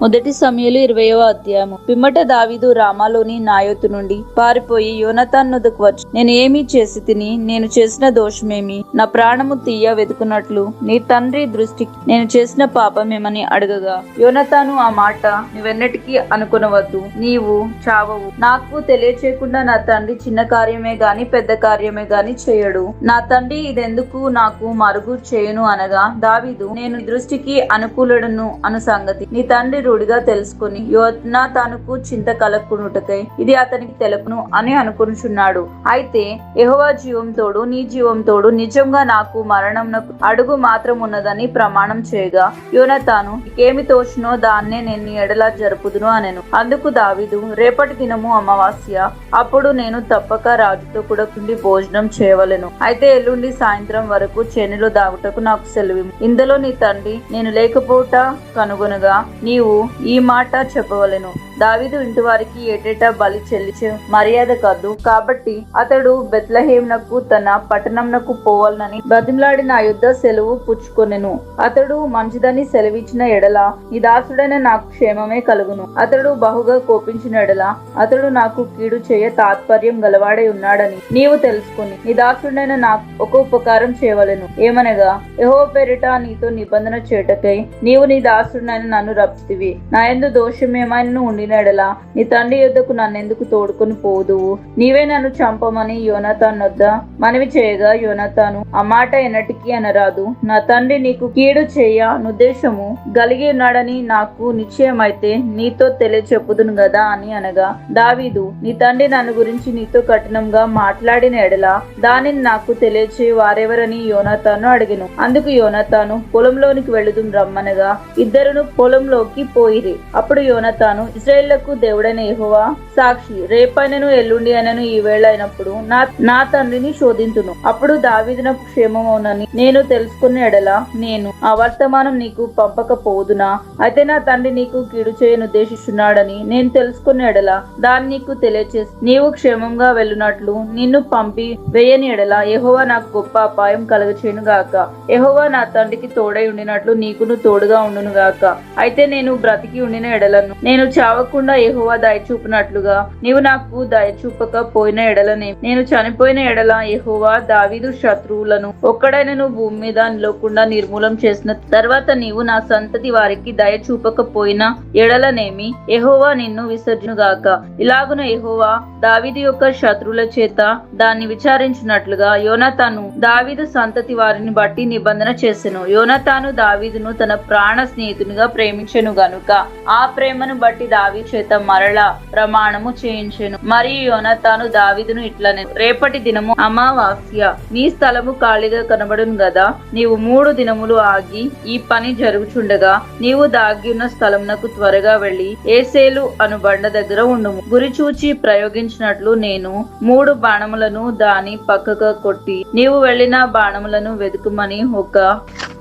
S2: మొదటి సమూయేలు 20వ అధ్యాయము. పిమ్మట దావీదు రామాలోని నాయోతు నుండి పారిపోయి యోనాతాను నొద్దకు వచ్చి నేను ఏమి చేసి తిని, నేను చేసిన దోషమేమి, నా ప్రాణము తీయ వెతుకున్నట్లు నీ తండ్రి దృష్టికి నేను చేసిన పాపమేమని అడగగా యోనాతాను ఆ మాట నువ్వెన్నటికీ అనుకొనవద్దు, నీవు చావవు. నాకు తెలియచేయకుండా నా తండ్రి చిన్న కార్యమే గాని పెద్ద కార్యమే గాని చేయడు. నా తండ్రి ఇదెందుకు నాకు మరుగు చేయును అనగా దావీదు నేను దృష్టికి అనుకూలుడను అను సంగతి నీ తండ్రి రూఢిగా తెలుసుకుని యోనాతానుకు చింత కలక్కునుటకై ఇది అతనికి తెలుపును అని అనుకొనుచున్నాడు. అయితే యెహోవా జీవంతోడు నీ జీవంతోడు నిజంగా నాకు మరణంనకు అడుగు మాత్రం ఉన్నదని ప్రమాణం చేయగా యోనాతాను ఏమి తోచునో దాన్నే నేను నీ ఎడల జరుపుదును అనెను. అందుకు దావీదు రేపటి దినము అమావాస్య, అప్పుడు నేను తప్పక రాజుతో కూడా కుండి భోజనం చేయవలెను. అయితే ఎల్లుండి సాయంత్రం వరకు చేనులో దాగుటకు నాకు సెలవు. ఇందులో నీ తండ్రి నేను లేకపోవుట కనుగొనగా నీవు ఈ మాట చెప్పవలెను. దావీదు ఇంటి వారికి ఏటేటా బలి చెల్లించే మర్యాద కాదు కాబట్టి అతడు బెత్లెహేమునకు తన పట్టణంనకు పోవాలని బతిమలాడి నా యుద్ధ సెలవు పుచ్చుకొనెను. అతడు మంచిదని సెలవిచ్చిన ఎడల నీ దాసుడైన నాకు క్షేమమే కలుగును. అతడు బహుగా కోపించిన ఎడల అతడు నాకు కీడు చేయ తాత్పర్యం గలవాడై ఉన్నాడని నీవు తెలుసుకుని నీ దాసుడైన నాకు ఒక ఉపకారం చేయవలెను. ఏమనగా యెహోవా పేరిట నీతో నిబంధన చేటకై నీవు నీ దాసుడైన నన్ను రప్పితివి. నా యందు దోషమేమైనా ఉండిన
S1: ఉండిన ఎడల నీ తండ్రి యొద్దకు నన్నెందుకు తోడుకొని పోదువు? నీవే నన్ను చంపమని యోనాతాను వద్ద మనవి చేయగా, యోనాతాను ఆ మాట ఎన్నటికీ అనరాదు. నా తండ్రి నీకు కీడు చేయ నుద్దేశము కలిగి ఉన్నాడని నాకు నిశ్చయమైతే నీతో తెలియచెప్పుదును గదా అని అనగా, దావీదు నీ తండ్రి నన్ను గురించి నీతో కఠినంగా మాట్లాడిన ఎడల దానిని నాకు తెలియచేయ వారెవరని యోనాతాను అడిగెను. అందుకు యోనాతాను, పొలంలోనికి వెళుదుం రమ్మనగా ఇద్దరును పొలంలోకి పోయిరి. అప్పుడు యోనాతాను, ఇశ్రాయేలులకు దేవుడైన యెహోవా సాక్షి, రేపైనను ఎల్లుండి అయినను ఈ వేళ అయినప్పుడు నా తండ్రిని శోధింతును. అప్పుడు దావీదునకు క్షేమమవునని నేను తెలుసుకున్న ఎడల నేను ఆ వర్తమానం నీకు పంపకపోదునా? అయితే నా తండ్రి నీకు కీడు చేయను ఉద్దేశిస్తున్నాడని నేను తెలుసుకున్న ఎడల దాన్ని నీకు తెలియచేసి నీవు క్షేమంగా వెళ్ళునట్లు నిన్ను పంపి వేయని ఎడల యెహోవా నాకు గొప్ప అపాయం కలుగచేయును గాక. యెహోవా నా తండ్రికి తోడై ఉండినట్లు నీకును తోడుగా ఉండును గాక. అయితే నేను బ్రతికి ఉండిన ఎడలను నేను చావకుండా యెహోవా దయచూపునట్లుగా నీవు నాకు దయచూపక పోయిన ఎడలనే నేను చనిపోయిన ఎడల యెహోవా దావీదు శత్రువులను ఒక్కడైనను భూమి మీద నిలవకుండా నిర్మూలం చేసిన తర్వాత నీవు నా సంతతి వారికి దయ చూపకపోయిన ఎడలనేమి యెహోవా నిన్ను విసర్జునుగాక. ఇలాగున యెహోవా దావీదు యొక్క శత్రువుల చేత దాన్ని విచారించినట్లుగా యోనాతాను దావీదు సంతతి వారిని బట్టి నిబంధన చేసెను. యోనాతాను దావీదును తన ప్రాణ స్నేహితునిగా ప్రేమించెను గనుక ఆ ప్రేమను బట్టి దావీదు చేత మరలా ప్రమాణము చేయించెను. మరియు యోనాతాను దావీదును ఇట్లనే, రేపటి దినము అమావాస్య, నీ స్థలము ఖాళీగా కనబడును గదా. నీవు 3 దినములు ఆగి ఈ పని జరుగుచుండగా నీవు దాగి ఉన్న స్థలమునకు త్వరగా వెళ్లి ఏసేలు అను బండ దగ్గర ఉండుము. గురి చూచి ప్రయోగించినట్లు నేను 3 బాణములను దాని పక్కగా కొట్టి నీవు వెళ్లిన బాణములను వెతుకుమని ఒక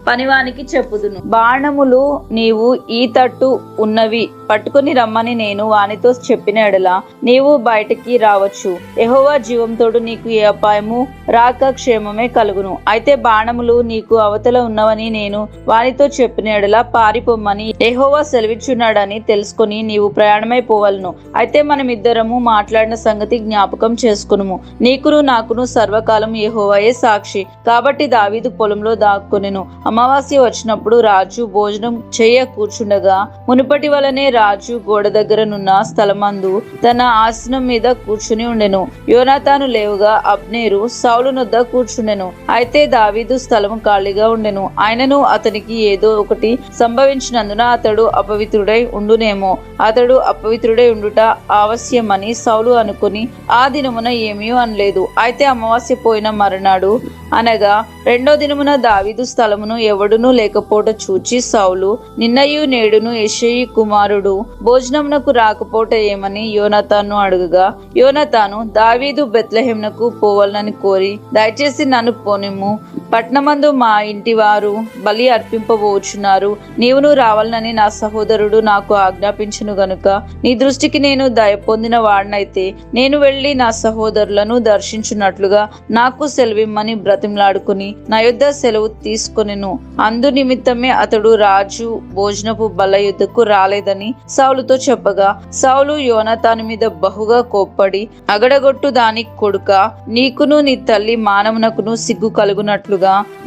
S1: పనివానికి చెప్పుదును. బాణములు నీవు ఈ తట్టు ఉన్నవి పట్టుకుని రమ్మని నేను వానితో చెప్పిన ఎడల నీవు బయటికి రావచ్చు. యెహోవా జీవంతోడు నీకు ఏ అపాయము రాక క్షేమమే కలుగును. అయితే బాణములు నీకు అవతల ఉన్నవని నేను వానితో చెప్పిన ఎడల పారిపోమ్మని యెహోవా సెలవిచ్చున్నాడని తెలుసుకుని నీవు ప్రయాణమైపోవలను. అయితే మనమిద్దరము మాట్లాడిన సంగతి జ్ఞాపకం చేసుకునుము. నీకును నాకును సర్వకాలం యెహోవాయే సాక్షి. కాబట్టి దావీదు పొలంలో దాక్కునెను. అమావాస్య వచ్చినప్పుడు రాజు భోజనం చేయ కూర్చుండగా మునుపటి వలనే రాజు గోడ దగ్గరనున్న స్థలమందు తన ఆసనం మీద కూర్చుని ఉండెను. యోనాతాను లేవుగా అబ్నేరు సౌలు నొద్ద కూర్చుండెను. అయితే దావీదు స్థలము ఖాళీగా ఉండెను. ఆయనను అతనికి ఏదో ఒకటి సంభవించినందున అతడు అపవిత్రుడై ఉండునేమో. అతడు అపవిత్రుడై ఉండుట ఆవశ్యమని సౌలు అనుకుని ఆ దినమున ఏమీ అనలేదు. అయితే అమావాస్య పోయిన మరునాడు అనగా 2వ దినమున దావీదు స్థలమును ఎవడునూ లేకపోట చూచి సౌలు, నిన్నయు నేడును యెషయి కుమారుడు భోజనమునకు రాకపోట ఏమని యోనాతాను అడుగగా, యోనాతాను దావీదు బెత్లెహేమునకు పోవాలని కోరి దయచేసి నన్ను పోనిమ్ము. పట్నమందు మా ఇంటి వారు బలి అర్పింపబోచున్నారు. నీవును రావాలని నా సహోదరుడు నాకు ఆజ్ఞాపించును గనుక నీ దృష్టికి నేను దయ పొందిన వాడినైతే నేను వెళ్లి నా సహోదరులను దర్శించున్నట్లుగా నాకు సెలవిమ్మని బ్రతిమలాడుకుని నా యొద్ద సెలవు తీసుకొనెను. అందు నిమిత్తమే అతడు రాజు భోజనపు బల్ల యుద్ధకు రాలేదని సౌలుతో చెప్పగా, సౌలు యోనాతాను మీద బహుగా కోప్పడి, అగడగొట్టు దాని కొడుక, నీకును నీ తల్లి మానవునకును సిగ్గు కలుగునట్లుగా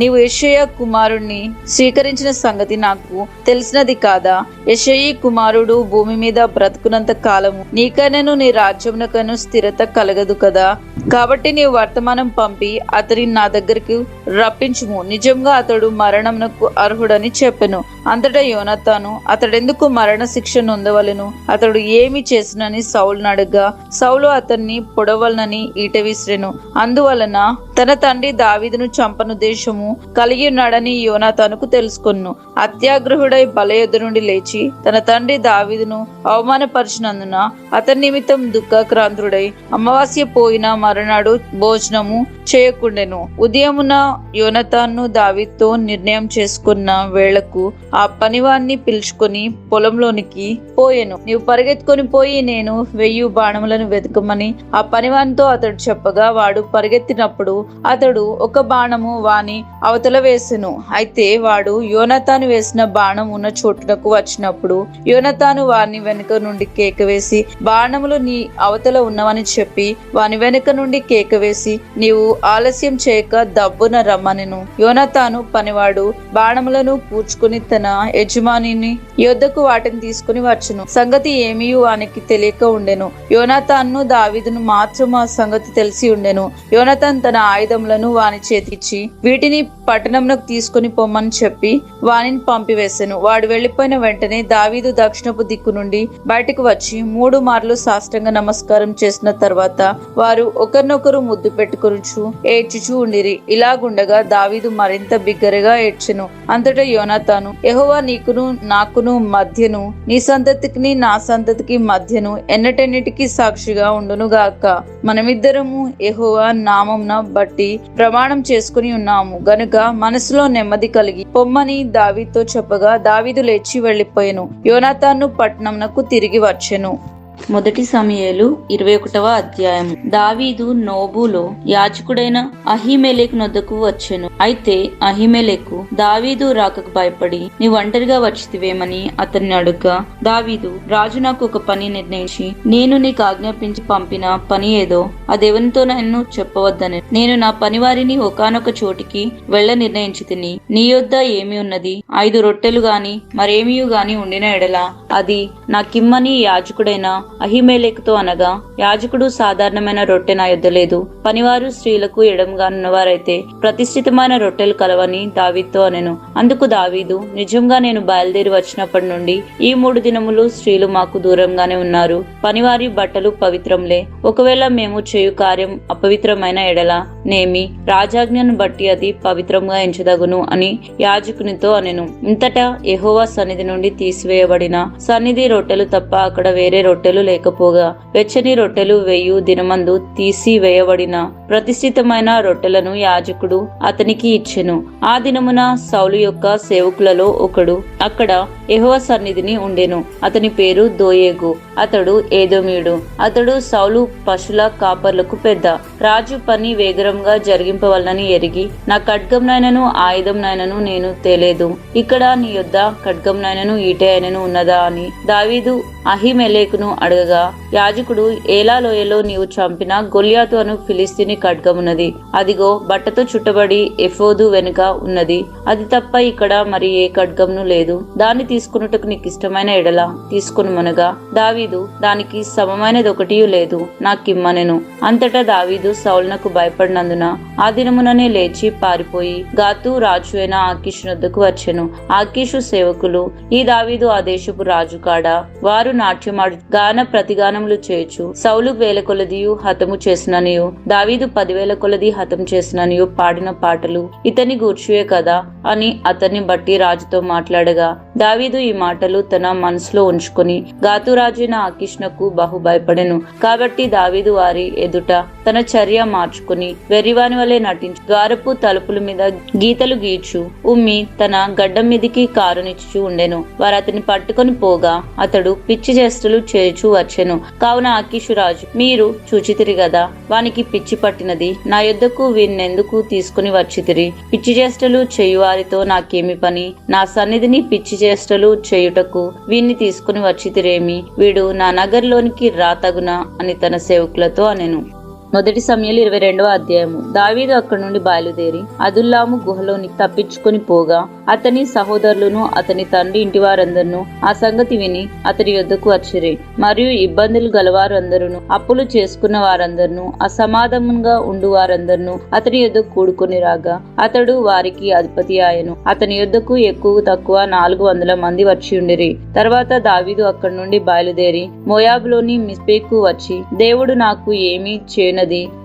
S1: నీవు యెషయ కుమారుణ్ణి స్వీకరించిన సంగతి నాకు తెలిసినది కాదా? యెషయి కుమారుడు భూమి మీద బ్రతుకునంత కాలము నీకైనను నీ రాజ్యమునకైనా స్థిరత కలగదు కదా. కాబట్టి నీవు వర్తమానం పంపి అతడిని నా దగ్గరికి రప్పించుము. నిజంగా అతడు మరణమునకు అర్హుడని చెప్పెను. అంతటా యోనాతాను, అతడెందుకు మరణ శిక్ష నొందవలెను? అతడు ఏమి చేసినని సౌలును అడగ్గా, సౌలు అతన్ని పొడవలనని ఈట విసిరెను. అందువలన తన తండ్రి దావీదును చంపనుద్దేశము కలిగి ఉన్నాడని యోనాతానుకు తెలుసుకొను. అత్యాగ్రహుడై బలయుద్ధ నుండి లేచి తన తండ్రి దావీదును అవమానపరిచినందున అతని నిమిత్తం దుఃఖాక్రాంతుడై అమావాస్య పోయిన మరునాడు భోజనము చేయకుండెను. ఉదయమున యోనాతాను దావీదుతో నిర్ణయం చేసుకున్న వేళకు ఆ పనివాన్ని పిలుచుకొని పొలంలోనికి పోయెను. నీవు పరిగెత్తుకొని పోయి నేను 1000 బాణములను వెతకమని ఆ పనివానితో అతడు చెప్పగా, వాడు పరిగెత్తినప్పుడు అతడు ఒక బాణము వాని అవతల వేసెను. అయితే వాడు యోనాతాను వేసిన బాణం ఉన్న చోటునకు వచ్చినప్పుడు యోనాతాను వాని వెనుక నుండి కేక వేసి, బాణములు నీ అవతల ఉన్నవని చెప్పి వాని వెనుక నుండి కేక వేసి, నీవు ఆలస్యం చేయక దబ్బున రమ్మనెను. యోనాతాను పనివాడు బాణములను పూడ్చుకుని తన యజమానిని యొద్దకు వాటిని తీసుకుని వచ్చును. సంగతి ఏమీ వానికి తెలియక ఉండెను. యోనాతాను దావీదును మాత్రం ఆ సంగతి తెలిసి ఉండెను. యోనాతాన్ తన ఆయుధములను వాని చేతికిచ్చి, వీటిని పట్టణంలోకి తీసుకుని పొమ్మని చెప్పి వానిని పంపివేసెను. వాడు వెళ్లిపోయిన వెంటనే దావీదు దక్షిణపు దిక్కు నుండి బయటకు వచ్చి 3 మార్లు సాష్టాంగ నమస్కారం చేసిన తర్వాత వారు ఒకరినొకరు ముద్దు పెట్టుకొనుచు ఏడ్చుచూ ఉండిరి. ఇలాగుండగా దావీదు మరింత బిగ్గరగా ఏడ్చెను. అంతటా యోనాతాను, యెహోవా నీకును నాకును మధ్యను, నీ సంతతికి నా సంతతికి మధ్యను ఎన్నటెన్నిటికీ సాక్షిగా ఉండును గాక. మనమిద్దరము యెహోవా నామంన బట్టి ప్రమాణం చేసుకుని ఉన్నాము గనుక మనసులో నెమ్మది కలిగి పొమ్మని దావీదుతో చెప్పగా దావీదు లేచి వెళ్లిపోయెను. యోనాతాను పట్టణంనకు తిరిగి వచ్చెను. మొదటి సమూయేలు 21వ అధ్యాయము. దావీదు నోబులో యాజకుడైన అహీమెలెకు నొద్దకు వచ్చెను. అయితే అహీమెలెకు దావీదు రాకకు భయపడి, నీ ఒంటరిగా వచ్చితివేమని అతన్ని అడుగ్గా, దావీదు, రాజు నాకు ఒక పని నిర్ణయించి నేను నీకు ఆజ్ఞాపించి పంపిన పని ఏదో అదెవరితో నన్ను చెప్పవద్దని నేను నా పనివారిని ఒకానొక చోటికి వెళ్ళ నిర్ణయించి తిని, నీ యొద్ద ఏమి ఉన్నది? 5 రొట్టెలు గాని మరేమీ గాని ఉండిన ఎడల అది నాకిమ్మని యాజకుడైన అహీమెలెకుతో అనగా, యాజకుడు సాధారణమైన రొట్టె నా యొద్ద లేదు, పనివారు స్త్రీలకు ఎడంగానున్నవారైతే ప్రతిష్ఠితమైన రొట్టెలు కలవని దావీదుతో అనెను. అందుకు దావీదు, నిజంగా నేను బయలుదేరి వచ్చినప్పటి నుండి ఈ 3 దినములు స్త్రీలు మాకు దూరంగానే ఉన్నారు. పనివారి బట్టలు పవిత్రంలే. ఒకవేళ మేము చేయు కార్యం అపవిత్రమైన ఎడల నేమి, రాజాజ్ఞను బట్టి అది పవిత్రంగా ఎంచదగును అని యాజకునితో అనెను. ఇంతటా యెహోవా సన్నిధి నుండి తీసివేయబడిన సన్నిధి రొట్టెలు తప్ప అక్కడ వేరే రొట్టెలు లేకపోగా వెచ్చని రొట్టెలు 1000 దినమందు తీసి వేయబడిన ప్రతిష్ఠితమైన రొట్టెలను యాజకుడు అతనికి ఇచ్చెను. ఆ దినమున సౌలు యొక్క సేవకులలో ఒకడు అక్కడ యెహోవా సన్నిధిని ఉండెను. అతని పేరు దోయేగు. అతడు ఏదోమీయుడు. అతడు సౌలు పశుల కాపర్లకు పెద్ద. రాజు పని వేగరంగా జరిగింపవలనని ఎరిగి, నా ఖడ్గంనైనను ఆయుధంనైనను నేను తేలేదు. ఇక్కడ నీ యొద్ద ఖడ్గంనైనను ఈటె అయినను ఉన్నదా అని దావీదు అహీమెలెకును అడగగా, యాజకుడు, ఏలా లోయలో నీవు చంపిన గొల్యాతు అను ఫిలిస్తీని ఖడ్గమున్నది. అదిగో బట్టతో చుట్టబడి ఎఫోదు వెనుక ఉన్నది. అది తప్ప ఇక్కడ మరి ఏ ఖడ్గమును లేదు. దాన్ని తీసుకున్నట్టుకు నీకు ఇష్టమైన ఎడల తీసుకునుమనగా, దావీదు, దానికి సమమైనది ఒకటి లేదు, నాకిమ్మనెను. అంతటా దావీదు సౌలునకు భయపడినందున ఆ దినముననే లేచి పారిపోయి గాతు రాజు అయిన ఆకీషు నొద్దకు వచ్చెను. ఆకీషు సేవకులు, ఈ దావీదు ఆ దేశపు రాజు కాడా? వారు నాట్యమాడు గాన ప్రతిగానములు చేయొచ్చు. సౌలు 1000 కొలదియు హతము చేసిననియు దావీదు 10,000 కొలది హతం చేసిననియు పాడిన పాటలు ఇతని గూర్చియే కదా అని అతన్ని బట్టి రాజుతో మాట్లాడగా, దావీదు ఈ మాటలు తన మనసులో ఉంచుకొని గాతురాజైన ఆకీషునకు బహు భయపడెను. కాబట్టి దావీదు వారి ఎదుట తన చర్య మార్చుకుని వెర్రివాని వలె నటించు ద్వారపు తలుపుల మీద గీతలు గీచు ఉమ్మి తన గడ్డం మీదికి కారునిచ్చు ఉండెను. వారు అతన్ని పట్టుకొని పోగా అతడు పిచ్చి చేష్టలు చేయుచూ వచ్చెను. కావున ఆకీషు రాజు, మీరు చూచితిరి గదా, వానికి పిచ్చి పట్టినది. నా యొద్దకు వీన్నెందుకు తీసుకుని వచ్చితిరి? పిచ్చి చేష్టలు చేయువారితో నాకేమి పని? నా సన్నిధిని పిచ్చి చేష్టలు చేయుటకు వీన్ని తీసుకుని వచ్చితిరేమి? వీడు నా నగర్లోనికి రాతగునా అని తన సేవకులతో అనెను. మొదటి సమూయేలు 22వ అధ్యాయము. దావీదు అక్కడి నుండి బయలుదేరి అదుల్లాము గుహలోనికి తప్పించుకొని పోగా అతని సహోదరులను అతని తండ్రి ఇంటి వారందరూ ఆ సంగతి విని అతని యొద్దకు వచ్చిరి. మరియు ఇబ్బందులు గలవారు అందరూ, అప్పులు చేసుకున్న వారందరూ, అసమాధానంగా ఉండు వారందరూ అతని యొద్దకు కూడుకొని రాగా అతడు వారికి అధిపతి ఆయను. అతని యొద్దకు ఎక్కువ తక్కువ 400 మంది వచ్చి ఉండిరి. తర్వాత దావీదు అక్కడి నుండి బయలుదేరి మోయాబులోని మిస్పేకు వచ్చి, దేవుడు నాకు ఏమీ చేయన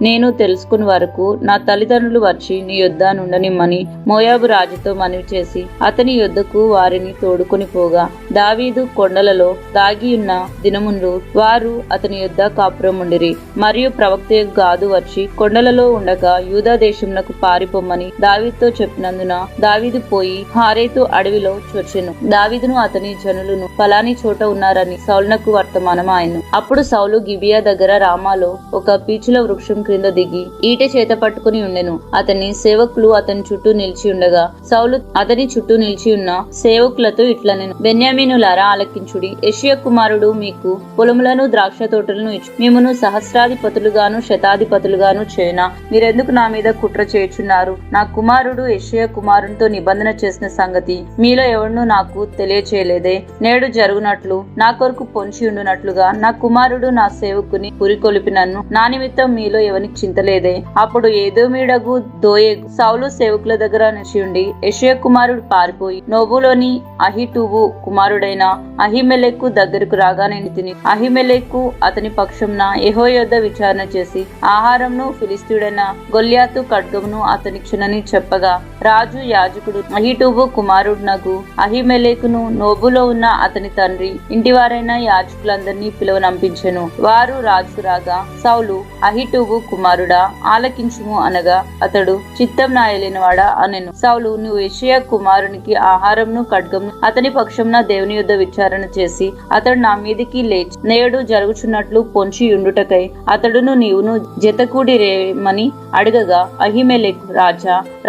S1: నేను తెలుసుకుని వరకు నా తల్లిదండ్రులు వచ్చి నీ యొద్ద నుండనిమ్మని మోయాబు రాజుతో మనవి చేసి అతని యొద్దకు వారిని తోడుకొని పోగా, దావీదు కొండలలో దాగియున్న దినముందు వారు అతని యొద్ద కాపురం ఉండిరి. మరియు ప్రవక్త గాదు వచ్చి కొండలలో ఉండగా యూదా దేశమునకు పారిపోమ్మని దావీదుతో చెప్పినందున దావీదు పోయి హారేతు అడవిలో చొచ్చెను. దావీదును అతని జనులను ఫలాని చోట ఉన్నారని సౌలునకు వర్తమానం ఆయను. అప్పుడు సౌలు గిబియా దగ్గర రామాలో ఒక పీచుల వృక్షం క్రింద దిగి ఈటె చేత పట్టుకుని ఉండెను. అతని సేవకులు అతని చుట్టూ నిలిచి ఉండగా సౌలు అతని చుట్టూ నిలిచి ఉన్న సేవకులతో ఇట్లనెను, బెన్యామీనులారా ఆలకించుడి. యెషయా కుమారుడు మీకు పొలములను ద్రాక్ష తోటలను ఇచ్చు. మిమ్మును సహస్రాధిపతులుగాను శతాధిపతులుగాను చేయనా? మీరెందుకు నా మీద కుట్ర చేయుచున్నారు? నా కుమారుడు యెషయా కుమారునితో నిబంధన చేసిన సంగతి మీలో ఎవడునూ నాకు తెలియచేయలేదే? నేడు జరుగునట్లు నా కొరకు పొంచి ఉండునట్లుగా నా కుమారుడు నా సేవకుని పురికొలిపినన్ను నా నిమిత్తం మీలో ఎవరికి చింతలేదే? అప్పుడు ఏదోమీడగు దోయేగు సౌలు సేవకుల దగ్గర నిలిచి ఉండి యెషయా కుమారుడు పారిపోయి నోబులోని అహిటూబు కుమారుడైన అహిమెలెకు దగ్గరకు రాగానే తిని అహిమెలెకు అతని పక్షంన యెహోవా విచారణ చేసి ఆహారంను ఫిలిస్తీయుడైన గొల్యాతు ఖడ్గమును అతనిచ్చునని చెప్పగా రాజు యాజకుడు అహిటూబు కుమారుడునగు అహిమెలెకును నోబులో ఉన్న అతని తండ్రి ఇంటివారైన యాజకులందరినీ పిలువనంపించెను. వారు రాజు రాగా సౌలు అహిటూబు కుమారుడా ఆలకించుము అనగా అతడు చిత్తం నా ఏలినవాడా అనెను. సౌలు నువ్వు యెషయా కుమారునికి ఆహారంను ఖడ్గమును అతని పక్షంన దేవుని యుద్ధ విచారణ చేసి అతడు నా మీదికి లేచి నేడు జరుగుచున్నట్లు పొంచి ఉండుటకై అతడును నీవును జతకూడి రేమని అడగగా అహిమెలెకు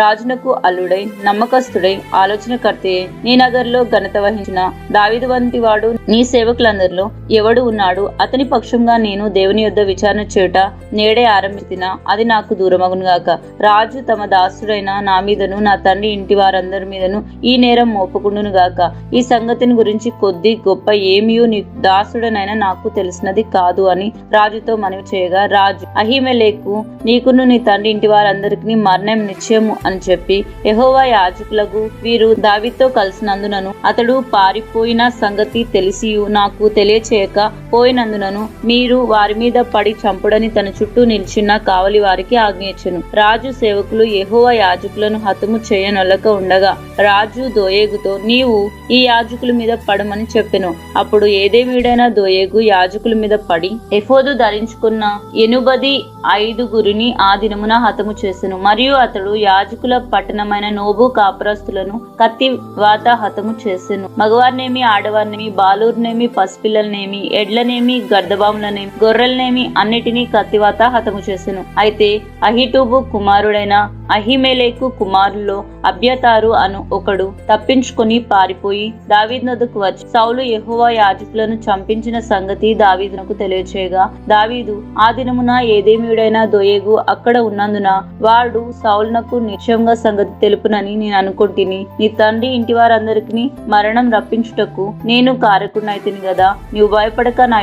S1: రాజునకు అల్లుడై నమ్మకస్తుడై ఆలోచనకర్తయే నీ నగర్లో ఘనత వహించిన దావీదు వంటి వాడు నీ సేవకులందరిలో ఎవడు ఉన్నాడు? అతని పక్షంగా నేను దేవుని యుద్ధ విచారణ చేయుట నేడే ఆరంభించినా అది నాకు దూరమగును గాక. రాజు తమ దాసుడైన నా మీదను నా తండ్రి ఇంటి వారందరి మీదను ఈ నేరం మోపకుండును గాక. ఈ సంగతిని గురించి కొద్ది గొప్ప ఏమియూ నీ దాసుడనైనా నాకు తెలిసినది కాదు అని రాజుతో మనవి చేయగా రాజు అహిమెలెకు నీకును నీ తండ్రి ఇంటి వారందరికి మరణం నిశ్చయము అని చెప్పి యెహోవా యాజకులకు వీరు దావీదుతో కలిసినందునను అతడు పారిపోయిన సంగతి తెలిసియు నాకు తెలియచేయక పోయినందునను మీరు వారి మీద పడి చంపుడని తన చుట్టూ నిల్చున్న కావలి వారికి ఆజ్ఞయించెను. రాజు సేవకులు యెహోవా యాజకులను హతము చేయనొల్లక ఉండగా రాజు దోయేగుతో నీవు ఈ యాజకుల మీద పడమని చెప్పెను. అప్పుడు ఏదేమీడైనా దోయేగు యాజకుల మీద పడి ఎఫోదు ధరించుకున్న 85 ఆ దినమున హతము చేసెను. మరియు అతడు యాజకుల పట్టణమైన నోబు కాపురస్తులను కత్తివాత హతము చేసెను. మగవారినేమి ఆడవారినేమి బాలుర్నేమి పసిపిల్లలనేమి ఎడ్లనేమి గర్దబాములనేమి గొర్రెలనేమి అన్నిటినీ కత్తివాత హతము చేసెను. అయితే అహిటూబు కుమారుడైన అహిమెలెకు కుమారుల్లో అబ్యాతారు అను ఒకడు తప్పించుకొని పారిపోయి దావీదు నొద్దకు వచ్చి సౌలు యెహోవా యాజకులను చంపించిన సంగతి దావీదునకు తెలియచేయగా దావీదు ఆ దినమున ఏదేమీయుడైన దోయేగు అక్కడ ఉన్నందున వాడు సౌలునకు నిశ్చయంగా సంగతి తెలుపునని నేను అనుకుంటుని నీ తండ్రి ఇంటి వారందరికి మరణం రప్పించుటకు నేను కారకుడినైతిని గదా. నీవు భయపడక నా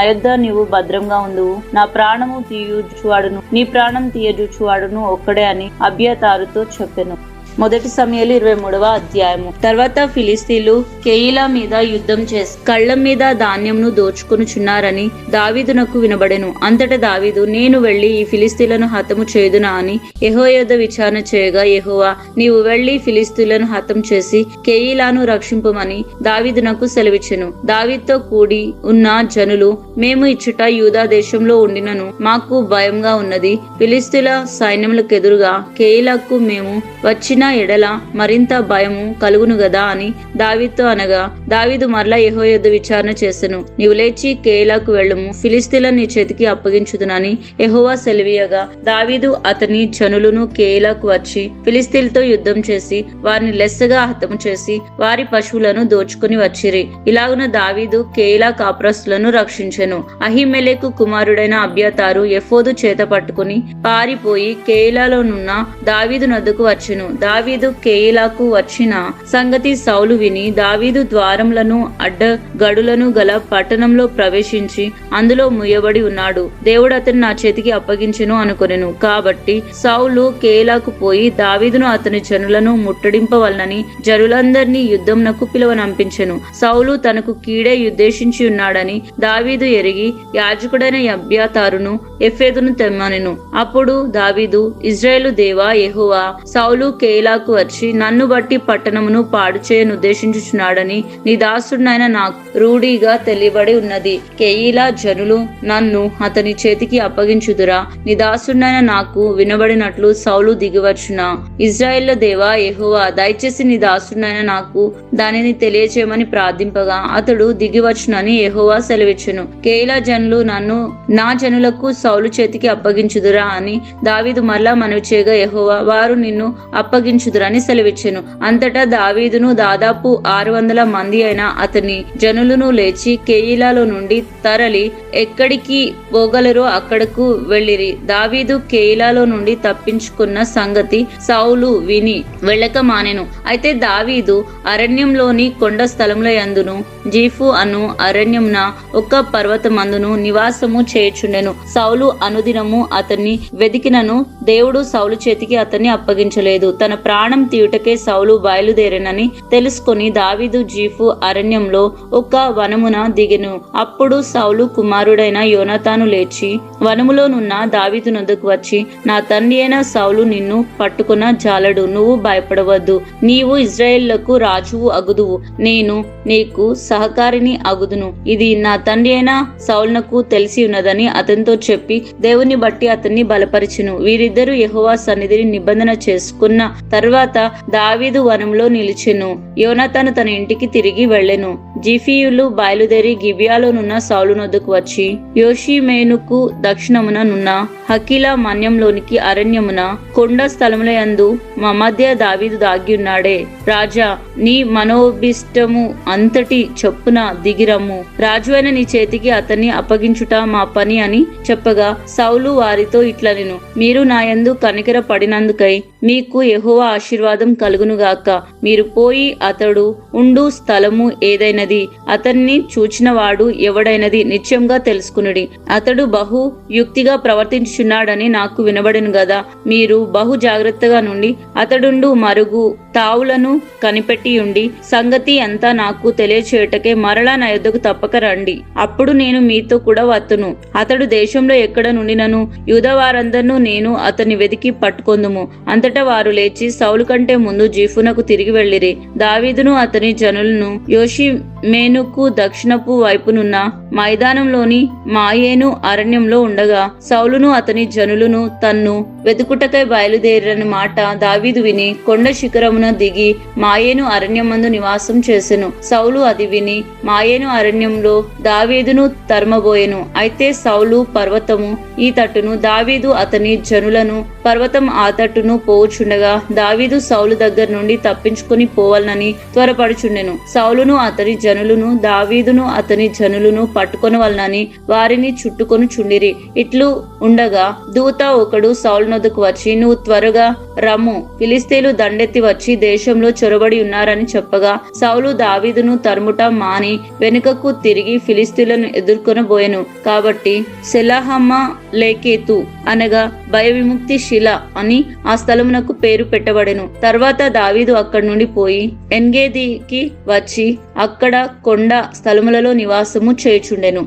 S1: యొద్ద నీవు భద్రంగా ఉండువు. నా ప్రాణము తీయుచువాడును నీ ప్రాణం తీయజూచువాడును ఒక్కడే అని అబ్యాతారుతో చెప్పెను. మొదటి సమూయేలు 23వ అధ్యాయము. తర్వాత ఫిలిస్తీన్లు కెయీలా మీద యుద్ధం చేసి కళ్ళం మీద ధాన్యంను దోచుకొనుచున్నారని దావీదునకు వినబడెను. అంతటా దావీదు నేను వెళ్లి ఈ ఫిలిస్తీన్లను హతము చేయుదునా అని యెహోవా యొద్ద విచారణ చేయగా యెహోవా నీవు వెళ్లి ఫిలిస్తీన్లను హతం చేసి కెయీలాను రక్షింపమని దావీదునకు సెలవిచ్చెను. దావీదుతో కూడి ఉన్న జనులు మేము ఇచ్చుట యూదా దేశంలో ఉండినను మాకు భయంగా ఉన్నది. ఫిలిస్తీన్ల సైన్యములకెదురుగా కెయీలాకు మేము వచ్చిన ఎడల మరింత భయము కలుగును గదా అని దావీదుతో అనగా దావీదు మరలా యెహోవా యొద్ద విచారణ చేసెను. నీవు లేచి కెయీలాకు వెళ్ళుము, ఫిలిస్తీన్లను నీ చేతికి అప్పగించుదునని యెహోవా సెలవీయగా దావీదు అతని జనులను కెయీలాకు వచ్చి ఫిలిస్తీన్లతో యుద్ధం చేసి వారిని లెస్సగా హతము చేసి వారి పశువులను దోచుకుని వచ్చిరి. ఇలాగున దావీదు కెయీలా కాపురస్తులను రక్షించెను. అహిమెలెకు కుమారుడైన అబ్యాతారు ఎఫోదు చేత పట్టుకుని పారిపోయి కెయీలాలోనున్న దావీదు నొద్దకు వచ్చెను. దావీదు కెయీలాకు వచ్చిన సంగతి సౌలు విని దావీదు ద్వారములను అడ్డగడులను గల పట్టణంలో ప్రవేశించి అందులో ముయ్యబడి ఉన్నాడు. దేవుడు అతన్ని నా చేతికి అప్పగించెను అనుకొనెను. కాబట్టి సౌలు కెయీలాకు పోయి దావీదును అతని జనులను ముట్టడింపవలనని జనులందరినీ యుద్ధంనకు పిలువనంపించెను. సౌలు తనకు కీడే ఉద్దేశించి ఉన్నాడని దావీదు ఎరిగి యాజకుడైన అబ్యాతారును ఎఫేదును తెమ్మనెను. అప్పుడు దావీదు ఇశ్రాయేలు దేవా యెహోవా సౌలు కెయీలాకు వచ్చి నన్ను బట్టి పట్టణమును పాడు చేయను ఉద్దేశించుచున్నాడని నీ దాసుడినైన నాకు రూఢిగా తెలియబడి ఉన్నది. కెయీలా జనులు నన్ను అతని చేతికి అప్పగించుదురా? నీ దాసుడినైన నాకు వినబడినట్లు సౌలు దిగివచ్చునా? ఇశ్రాయేలు దేవా యెహోవా దయచేసి నీ దాసుడినైన నాకు దానిని తెలియచేయమని ప్రార్థింపగా అతడు దిగివచ్చునని యెహోవా సెలవిచ్చెను. కెయీలా జనులు నన్ను నా జనులకు సౌలు చేతికి అప్పగించుదురా అని దావీదు మరలా మనవి చేయగా యెహోవా వారు నిన్ను అప్పగించుదురని సెలవిచ్చెను. అంతటా దావీదును దాదాపు 600 మంది అయిన అతని జనులను లేచి కెయీలాలో నుండి తరలి ఎక్కడికి పోగలరో అక్కడకు వెళ్ళిరి. దావీదు కెయీలాలో నుండి తప్పించుకున్న సంగతి సౌలు విని వెళ్ళక మానెను. అయితే దావీదు అరణ్యంలోని కొండ స్థలముల యందును జీఫు అను అరణ్యంన ఒక పర్వతమందును నివాసము చేయుచుండెను. సౌలు అనుదినము అతన్ని వెదికినను దేవుడు సౌలు చేతికి అతన్ని అప్పగించలేదు. తన ప్రాణం తీయుటకే సౌలు బయలుదేరెనని తెలుసుకొని దావీదు జీఫు అరణ్యంలో ఒక వనమున దిగెను. అప్పుడు సౌలు కుమారుడైన యోనాతాను లేచి వనములోనున్న దావీదు నొద్దకు వచ్చి, నా తండ్రి అయిన సౌలు నిన్ను పట్టుకున్న జాలడు, నువ్వు భయపడవద్దు, నీవు ఇజ్రాయేలులకు రాజువు అగుదువు, నేను నీకు సహకారిని అగుదును. ఇది నా తండ్రి అయిన సౌలునకు తెలిసి ఉన్నదని అతనితో చెప్పి దేవుని బట్టి అతన్ని బలపరిచెను. వీరిద్దరూ యెహోవా సన్నిధిని నిబంధన చేసుకున్న తర్వాత దావీదు వనంలో నిలిచెను. యోనాతాను తన ఇంటికి తిరిగి వెళ్ళెను. జీఫీయులు బయలుదేరి గిబియాలోనున్న సౌలు నొద్దకు వచ్చి యోషిమేనుకు దక్షిణమున నున్న హకీలా మన్యంలోనికి అరణ్యమున కొండ స్థలముల యందు మా మధ్య దావీదు దాగి ఉన్నాడే. రాజా, నీ మనోభిష్టము అంతటి చొప్పున దిగిరమ్ము, రాజువైన నీ చేతికి అతన్ని అప్పగించుట మా పని అని చెప్పగా సౌలు వారితో ఇట్లనెను, మీరు నా యందు కనికర పడినందుకై మీకు యెహోవా ఆశీర్వాదం కలుగునుగాక. మీరు పోయి అతడు ఉండు స్థలము ఏదైనది, అతన్ని చూచినవాడు ఎవడైనది నిశ్చయంగా తెలుసుకునుడి. అతడు బహు యుక్తిగా ప్రవర్తించుచున్నాడని నాకు వినబడెను గదా. మీరు బహు జాగ్రత్తగా నుండి అతడుండు మరుగు తావులను కనిపెట్టి ఉండి సంగతి అంతా నాకు తెలియచేయుటకే మరలా నా యొద్దకు తప్పక రండి. అప్పుడు నేను మీతో కూడా వత్తును. అతడు దేశంలో ఎక్కడ నుండినను యూదా వారందరినూ నేను అతన్ని వెతికి పట్టుకొందుము. అంతటా వారు లేచి సౌలు కంటే ముందు జీఫునకు తిరిగి వెళ్ళిరి. దావీదును అతని జనులను యోషిమేనుకు దక్షిణపు వైపునున్న మైదానంలోని మాయేను అరణ్యంలో ఉండగా సౌలును అతని జనులను తన్ను వెతుకుటకై బయలుదేరిన మాట దావీదు విని కొండ శిఖరమున దిగి మాయేను అరణ్యమందు నివాసం చేసెను. సౌలు అది విని మాయేను అరణ్యంలో దావీదును తరుమబోయెను. అయితే సౌలు పర్వతము ఈ తట్టును, దావీదు అతని జనులను పర్వతం ఆ తట్టును పోవుచుండగా దావీదు సౌలు దగ్గర నుండి తప్పించుకుని పోవాలని త్వరపడుచుండెను. సౌలును అతని జనులను దావీదును అతని జనులను పట్టుకొనవలనని వారిని చుట్టుకొని చుండిరి. ఇట్లు ఉండగా దూత ఒకడు సౌలు నొద్దకు వచ్చి, నువ్వు త్వరగా రమ్ము, ఫిలిస్తీన్లు దండెత్తి వచ్చి దేశంలో చొరబడి ఉన్నారని చెప్పగా సౌలు దావీదును తరుముట మాని వెనుకకు తిరిగి ఫిలిస్తీన్లను ఎదుర్కొనబోయెను. కాబట్టి సెలహమ్మ లేకేతు అనగా భయ విముక్తి శిల అని ఆ స్థలమునకు పేరు పెట్టబడెను. తర్వాత దావీదు అక్కడి నుండి పోయి ఎన్గేదికి వచ్చి అక్కడ కొండ స్థలములలో నివాసము చేయుచుండెను.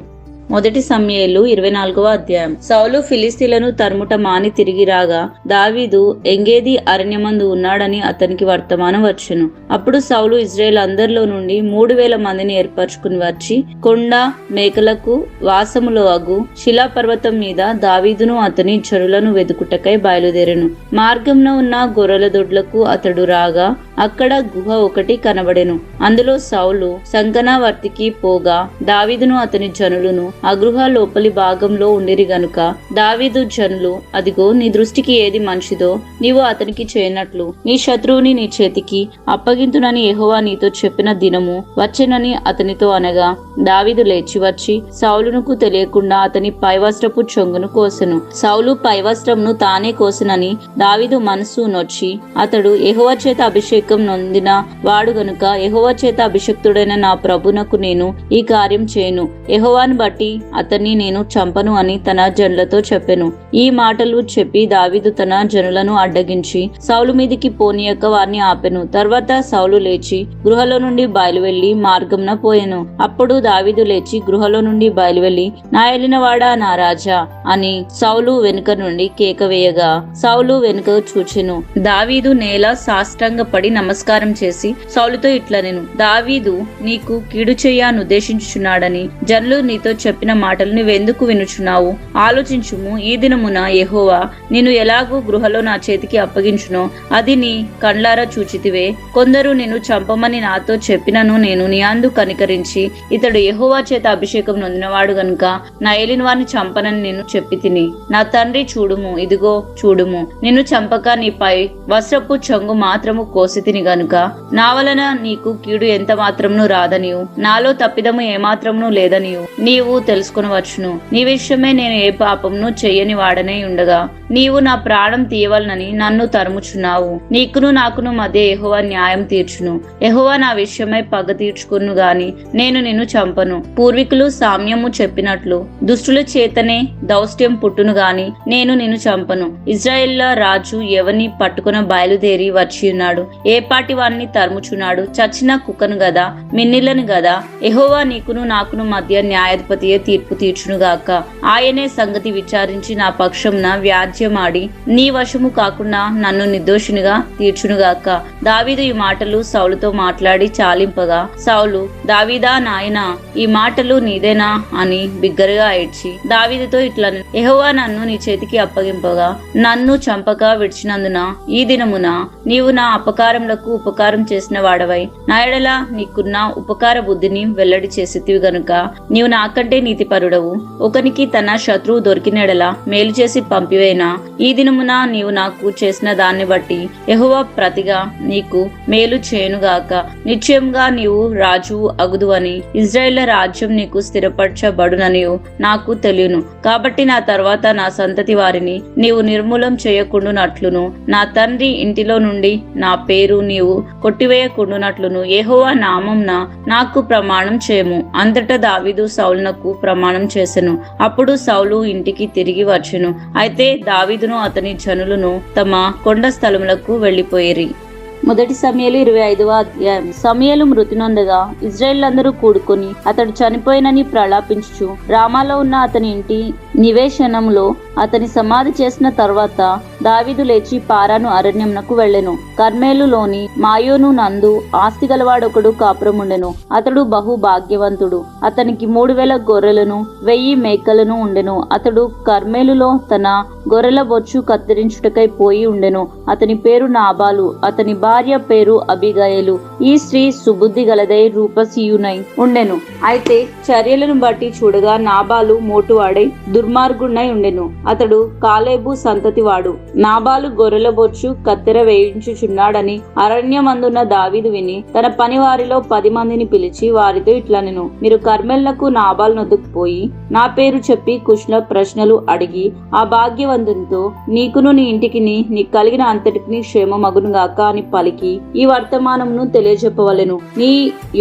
S1: మొదటి సమూయేలు 24వ అధ్యాయం. సౌలు ఫిలిస్తీన్లను తరుముట మాని తిరిగి రాగా దావీదు ఎంగేది అరణ్యమందు ఉన్నాడని అతనికి వర్తమానం వచ్చెను. అప్పుడు సౌలు ఇజ్రాయేల్ అందరిలో నుండి 3000 మందిని ఏర్పరచుకుని వచ్చి కొండ మేకలకు వాసములో అగు శిలాపర్వతం మీద దావీదును అతని జనులను వెదుకుటకై బయలుదేరెను. మార్గంన ఉన్న గొర్రెల దొడ్లకు అతడు రాగా అక్కడ గుహ ఒకటి కనబడెను. అందులో సౌలు సంకనావర్తికి పోగా దావీదును అతని జనులను ఆ గృహ లోపలి భాగంలో ఉండిరి గనుక దావీదు జనులు, అదిగో నీ దృష్టికి ఏది మంచిదో నీవు అతనికి చేయనట్లు నీ శత్రువుని నీ చేతికి అప్పగింతునని యెహోవా నీతో చెప్పిన దినము వచ్చెనని అతనితో అనగా దావీదు లేచి వచ్చి సౌలునకు తెలియకుండా అతని పైవస్త్రపు చొంగును కోసెను. సౌలు పైవస్త్రంను తానే కోసెనని దావీదు మనసు నొచ్చి అతడు యెహోవా చేత అభిషేకం నొందిన వాడు గనుక యెహోవా చేత అభిషక్తుడైన నా ప్రభునకు నేను ఈ కార్యం చేయను, యెహోవాను బట్టి అతన్ని నేను చంపను అని తన జనులతో చెప్పెను. ఈ మాటలు చెప్పి దావీదు తన జనులను అడ్డగించి సౌలు మీదికి పోనీయక వారిని ఆపెను. తర్వాత సౌలు లేచి గృహలో నుండి బయలువెళ్లి మార్గంన పోయెను. అప్పుడు దావీదు లేచి గృహలో నుండి బయలువెళ్లి, నా ఏలినవాడా, నా రాజా అని సౌలు వెనుక నుండి కేక వేయగా సౌలు వెనుక చూచెను. దావీదు నేల సాష్టాంగపడి నమస్కారం చేసి సౌలుతో ఇట్లనెను, దావీదు నీకు కీడు చేయనుద్దేశించుచున్నాడని జనులు నీతో చెప్పిన మాటలు నువ్వెందుకు వినుచున్నావు? ఆలోచించుము. ఈ దినమున యెహోవా నిన్ను ఎలాగూ గృహలో నా చేతికి అప్పగించునో అది నీ కండ్లారా చూచితివే. కొందరు నిన్ను చంపమని నాతో చెప్పినను నేను నీ అందు కనికరించి ఇతడు యెహోవా చేత అభిషేకం నొందినవాడు గనుక నా ఏలిన వారిని చంపనని నేను చెప్పి తిని. నా తండ్రి చూడుము, ఇదిగో చూడుము, నిన్ను చంపక నీపై వస్త్రపు చెంగు మాత్రము కోసితిని గనుక నా వలన నీకు కీడు ఎంత మాత్రమును రాదనియు నాలో తప్పిదము ఏమాత్రమును లేదనియు నీవు తెలుసుకొనవచ్చును. నీ విషయమే నేను ఏ పాపమును చెయ్యని వాడనే ఉండగా నీవు నా ప్రాణం తీయవలనని నన్ను తరుముచున్నావు. నీకును నాకును మధ్య యెహోవా న్యాయం తీర్చును. యెహోవా నా విషయమై పగ తీర్చుకును గాని నేను నిన్ను చంపను. పూర్వీకులు సామ్యము చెప్పినట్లు దుష్టుల చేతనే దౌష్ట్యం పుట్టును గాని నేను నిన్ను చంపను. ఇజ్రాయేళ్ల రాజు ఎవని పట్టుకున బయలుదేరి వచ్చి ఉన్నాడు. ఏ పాటి వారిని తరుముచున్నాడు? చచ్చిన కుక్కను గదా, మిన్నిలను గదా. యెహోవా నీకును నాకును మధ్య న్యాయాధిపతియే తీర్పు తీర్చునుగాక. ఆయనే సంగతి విచారించి నా పక్షంన వ్యాజ్యమాడి నీ వశము కాకుండా నన్ను నిర్దోషినిగా తీర్చునుగాక. దావీదు ఈ మాటలు సౌలుతో మాట్లాడి చాలింపగా సౌలు, దావీదా నాయనా, ఈ మాటలు నీదేనా అని బిగ్గరగా ఏడ్చి దావీదుతో ఇట్లా, యెహోవా నన్ను నీ చేతికి అప్పగింపగా నన్ను చంపక విడిచినందున ఈ దినమున నీవు నా అపకారములకు ఉపకారం చేసిన వాడవై నా ఎడల నీకున్న ఉపకార బుద్ధిని వెల్లడి చేసితివి గనుక నీవు నాకంటే నీతిపరుడవు. ఒకనికి తన శత్రువు దొరికిన ఎడల మేలు చేసి పంపివేనా? ఈ దినమున నీవు నాకు చేసిన దాన్ని బట్టి యెహోవా ప్రతిగా నీకు మేలు చేయునుగాక. నిశ్చయంగా నీవు రాజు అగుదువని ఇజ్రాయేళ్ల రాజ్యం నీకు స్థిరపరచబడుననియు నాకు తెలియను. కాబట్టి నా తర్వాత నా సంతతి వారిని నీవు నిర్మూలం చేయకుండునట్లును నా తండ్రి ఇంటిలో నుండి నా పేరు నీవు కొట్టివేయకుండునట్లును యెహోవా నామంన నాకు ప్రమాణం చేయము. అంతటా దావీదు సౌలునకు ప్రమాణం చేసెను. అప్పుడు సౌలు ఇంటికి తిరిగి వచ్చెను. అయితే దావీదును అతని జనులను తమ కొండ స్థలములకు వెళ్లిపోయిరి.
S2: మొదటి సమూయేలు 25వ అధ్యాయం. సమూయేలు మృతి నొందగా ఇజ్రాయేళ్లందరూ కూడుకొని అతడు చనిపోయినని ప్రలాపించుచు రామాలో ఉన్న అతని ఇంటి నివేశనంలో అతని సమాధి చేసిన తర్వాత దావీదు లేచి పారాను అరణ్యమునకు వెళ్ళెను. కర్మేలులోని మాయోను నందు ఆస్తి గలవాడొకడు కాపురముండెను. అతడు బహు భాగ్యవంతుడు. అతనికి 3000 గొర్రెలను 1000 మేకలను ఉండెను. అతడు కర్మేలులో తన గొర్రెల బొచ్చు కత్తిరించుటకై పోయి ఉండెను. అతని పేరు నాబాలు. అతని భార్య పేరు అబిగయలు. ఈ స్త్రీ సుబుద్ధి గలదై రూపసీయునై ఉండెను. అయితే చర్యలను బట్టి చూడగా నాబాలు మోటువాడై దుర్మార్గుడై ఉండెను. అతడు కాలేబు సంతతివాడు. నాబాలు గొర్రెల బొచ్చు కత్తెర వేయించుచున్నాడని అరణ్యమందున్న దావీదు విని తన పని వారిలో 10 మందిని పిలిచి వారితో ఇట్లనెను, మీరు కర్మెల్లకు నాబాలు నొద్దుకు పోయి నా పేరు చెప్పి కుశల ప్రశ్నలు అడిగి ఆ భాగ్యవంతునితో నీకును నీ ఇంటికి నీకు కలిగిన అంతటికి క్షేమమగునుగాక అని పలికి ఈ వర్తమానమును తెలియజెప్పవలెను. నీ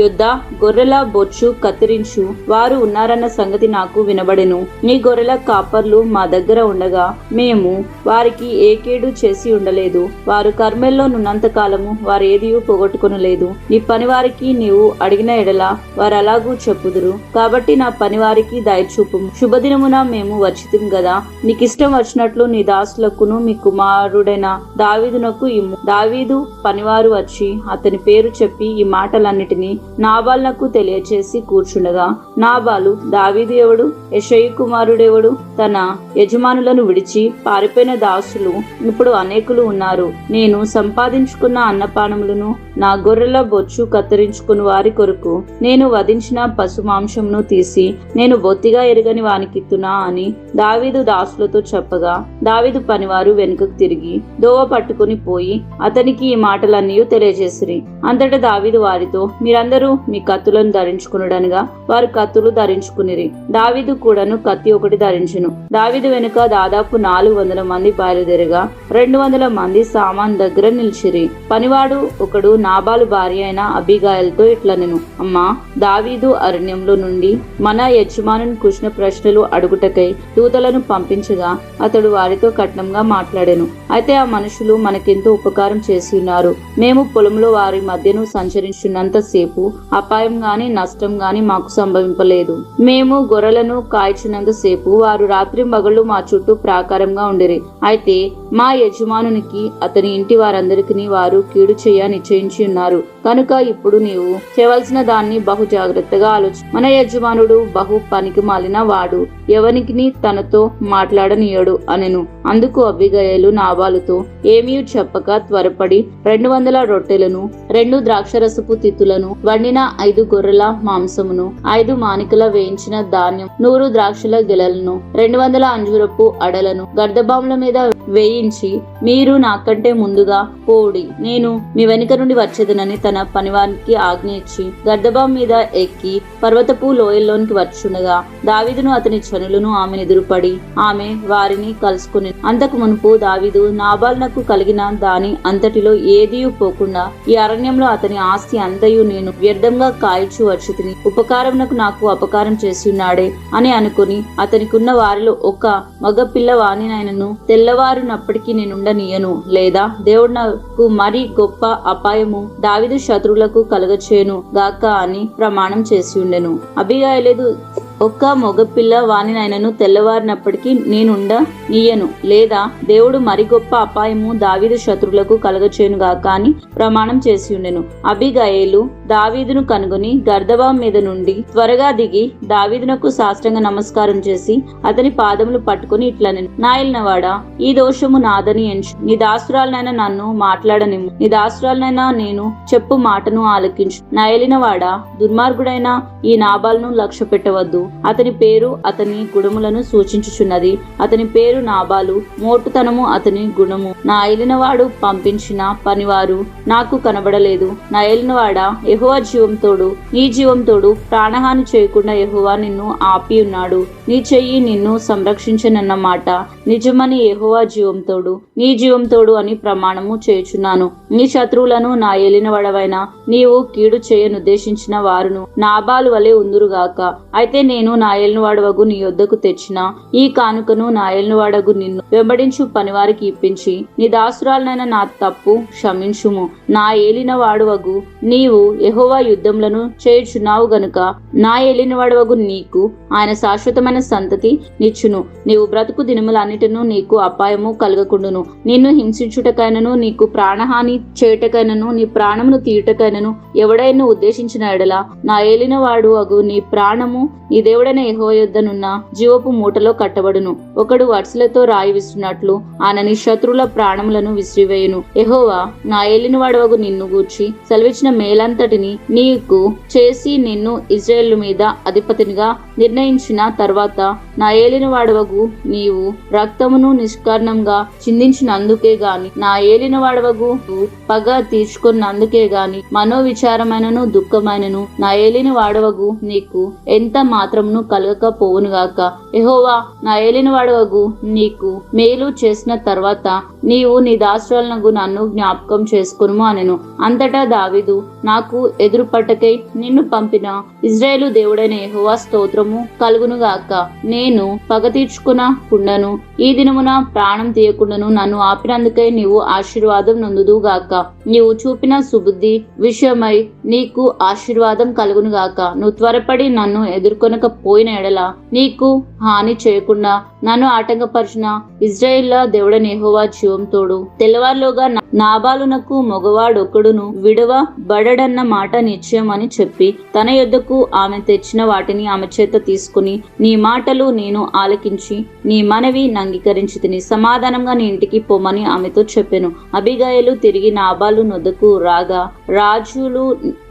S2: యొద్ద గొర్రెల బొచ్చు కత్తిరించు వారు ఉన్నారన్న సంగతి నాకు వినబడెను. నీ గొర్రెల కాపర్లు మా దగ్గర ఉండగా మేము వారికి ఏ కేడు చేసి ఉండలేదు. వారు కర్మెల్లో నున్నంత కాలము వారు ఏదియూ పోగొట్టుకొనలేదు. నీ పనివారికి నీవు అడిగిన ఎడల వారు అలాగూ చెప్పుదురు. కాబట్టి నా పనివారికి దయచూపుము. శుభదినమున మేము వచ్చితిం గదా, నీకిష్టం వచ్చినట్లు నీ దాసులకును మీ కుమారుడైన దావీదునకు ఇమ్ము. దావీదు పనివారు వచ్చి అతని పేరు చెప్పి ఈ మాటలన్నిటినీ నాబాలునకు తెలియచేసి కూర్చుండగా నాబాలు, దావీదు ఎవడు? యెషయి కుమారుడెవడు? తన యజమానులను విడిచి పారిపోయిన దాసులు ఇప్పుడు అనేకులు ఉన్నారు. నేను సంపాదించుకున్న అన్నపానములను నా గొర్రెల బొచ్చు కత్తిరించుకుని వారి కొరకు నేను వధించిన పశు మాంసమును తీసి నేను బొత్తిగా ఎరగని వానికిత్తునా అని దావీదు దాసులతో చెప్పగా దావీదు పనివారు వెనుకకు తిరిగి దోవ పట్టుకుని పోయి అతనికి ఈ మాటలన్నీ తెలియజేసిరి. అంతటా దావీదు వారితో, మీరందరూ మీ కత్తులను ధరించుకునుడనగా వారు కత్తులు ధరించుకునిరి. దావీదు కూడాను కత్తి ఒకటి ధరించెను. దావీదు వెనుక దాదాపు 400 మంది బయలుదేరగా 200 మంది సామాన్ దగ్గర నిలిచిరి. పనివాడు ఒకడు నాబాలు భార్య అయిన అబిగాయలతో ఇట్లనెను, అమ్మా, దావీదు అరణ్యంలో నుండి మన యజమానుని కుశల ప్రశ్నలు అడుగుటకై దూతలను పంపించగా అతడు వారితో కట్నంగా మాట్లాడెను. అయితే ఆ మనుషులు మనకెంతో ఉపకారం చేసి ఉన్నారు. మేము పొలంలో వారి మధ్యను సంచరించున్నంత సేపు అపాయం గాని నష్టం గాని మాకు సంభవింపలేదు. మేము గొర్రెలను కాల్చినంత సేపు వారు రాత్రింబగళ్ళు మా చుట్టూ ప్రాకారంగా ఉండిరి. అయితే మా యజమానునికి అతని ఇంటి వారందరికీ వారు కీడు చేయ నిశ్చయించి ఉన్నారు కనుక ఇప్పుడు నీవు చేయవలసిన దాన్ని బహు జాగ్రత్తగా ఆలోచి. మన యజమానుడు బహు పనికి మాలిన వాడు, ఎవనికి తనతో మాట్లాడనీయడు అనెను. అందుకు అబిగయలు నాబాలుతో ఏమీ చెప్పక త్వరపడి 200 రొట్టెలను, 2 ద్రాక్షరసపు తిత్తులను, వండిన 5 గొర్రెల మాంసమును, 5 మానికల వేయించిన ధాన్యం, 100 ద్రాక్షల గెలలను, 200 అంజూరపు అడలను గర్దబాముల మీద వేయించి, మీరు నాకంటే ముందుగా పోడి, నేను మీ వెనుక నుండి వచ్చేదనని తన పనివానికి ఆజ్ఞ ఇచ్చి గర్దబాం మీద ఎక్కి పర్వతపు లోయల్లోనికి వచ్చుండగా దావీదును అతని జనులను ఆమెను ఎదురుపడి ఆమె వారిని కలుసుకుని. అంతకు మునుపు దావీదు నాబాలునకు కలిగిన దాని అంతటిలో ఏదియూ పోకుండా ఈ అరణ్యంలో అతని ఆస్తి అంతయు నేను వ్యర్థంగా కాయచు వచ్చుతిని, ఉపకారమునకు నాకు అపకారం చేసి ఉన్నాడే అని అనుకుని అతనికున్న వారిలో ఒక మగ పిల్లవానినైనను తెల్లవారునప్పటికీ నేనుండనీయను, లేదా దేవుడు నాకు మరి గొప్ప అపాయము దావీదు శత్రువులకు కలగచేయును గాక అని ప్రమాణం చేసి ఉండెను. అబిగయలేదు ఒక్క మగపిల్ల వానినైనను తెల్లవారినప్పటికీ నేనుండ నీయను, లేదా దేవుడు మరి గొప్ప అపాయము దావీదు శత్రువులకు కలగచేయునుగాక అని ప్రమాణం చేసి ఉండెను. అబిగయలు దావీదును కనుగొని గర్దబాం మీద నుండి త్వరగా దిగి దావీదునకు సాష్టాంగ నమస్కారం చేసి అతని పాదములు పట్టుకుని ఇట్లనెను, నా ఏలినవాడా, ఈ దోషము నాదని ఎంచు, నీ దాసురాలనైనా నన్ను మాట్లాడనిమ్ము, నీ దాసురాలనైనా నేను చెప్పు మాటను ఆలకించు. నా ఏలినవాడా, దుర్మార్గుడైన ఈ నాబాలును లక్ష్య పెట్టవద్దు. అతని పేరు అతని గుణములను సూచించుచున్నది. అతని పేరు నాబాలు, మోటుతనము అతని గుణము. నా ఏలినవాడు పంపించిన పనివారు నాకు కనబడలేదు. నా ఏలినవాడా, యెహోవా జీవంతోడు నీ జీవంతోడు ప్రాణహాని చేయకుండా యెహోవా నిన్ను ఆపి ఉన్నాడు, నీ చెయ్యి నిన్ను సంరక్షించనన్న మాట నిజమని యెహోవా జీవంతోడు నీ జీవంతోడు అని ప్రమాణము చేయుచున్నాను. నీ శత్రువులను నా ఏలినవాడవైన నీవు కీడు చేయనుద్దేశించిన వారును నాబాలు వలె ఉందురుగాక. అయితే నేను నా ఏలినవాడవగు నీ యొద్దకు తెచ్చిన ఈ కానుకను నా ఏలినవాడగు నిన్ను వెంబడించు పనివారికి ఇప్పించి నీ దాసురాలనైన నా తప్పు క్షమించుము. నా ఏలినవాడవగు నీవు యెహోవా యుద్ధములను చేయుచున్నావు గనుక నా ఏలినవాడవగు నీకు ఆయన శాశ్వతమైన సంతతి నిచ్చును. నీవు బ్రతుకు దినములన్నిటిను నీకు అపాయము కలగకుండును. నిన్ను హింసించుటకైనను నీకు ప్రాణహాని చేయుటకైనను నీ ప్రాణమును తీయుటకైనను ఎవడైనా ఉద్దేశించిన ఎడల నా ఏలినవాడు అగు నీ ప్రాణము నీ దేవుడైన యెహోవా యొద్దనున్న జీవపు మూటలో కట్టబడును. ఒకడు వరుసలతో రాయి విసిరినట్లు ఆయన నీ శత్రువుల ప్రాణములను విసిరివేయును. యెహోవా నా ఏలినవాడవగు నిన్ను గూర్చి సెలవిచ్చిన మేలంతటిని నీకు చేసి నిన్ను ఇశ్రాయేలు మీద అధిపతినిగా నిర్ణయించిన తర్వాత నా ఏలినవాడవగు నీవు రక్తమును నిష్కారణంగా చిందించినందుకే గాని నా ఏలినవాడవగు పగ తీర్చుకున్నందుకే గాని మనోవిచారమైనను దుఃఖమైనను నా ఏలినవాడవగు నీకు ఎంత మాత్రమును కలగకపోవునుగాక. యెహోవా నా ఏలినవాడవగు నీకు మేలు చేసిన తర్వాత నీవు నీ దాసురాలనగు నన్ను జ్ఞాపకం చేసుకునుము అనెను. అంతటా దావీదు నాకు ఎదురుపట్టకై నిన్ను పంపిన ఇశ్రాయేలు దేవుడైన యెహోవా స్తోత్రము కలుగునుగాక. నేను పగ తీర్చుకునకుండాను ఈ దినమున ప్రాణం తీయకుండాను నన్ను ఆపినందుకై నీవు ఆశీర్వాదం నొందుదుగాక. నీవు చూపిన సుబుద్ధి విషయమై నీకు ఆశీర్వాదం కలుగునుగాక. నువ్వు త్వరపడి నన్ను ఎదుర్కొనకపోయిన ఎడల నీకు హాని చేయకుండా నన్ను ఆటంకపరిచిన ఇశ్రాయేళ్ల దేవుడైన యెహోవా జీవంతోడు తెల్లవారులోగా నాబాలునకు మగవాడొకడును విడవబడడన్న మాట నిశ్చయం అని చెప్పి తన యొద్దకు ఆమె తెచ్చిన వాటిని ఆమె చేత తీసుకుని నీ మాటలు నేను ఆలకించి నీ మనవి అంగీకరించితిని, సమాధానంగా నీ ఇంటికి పొమ్మని ఆమెతో చెప్పెను. అబిగయలు తిరిగి నాబాలు నొద్దకు రాగా రాజులు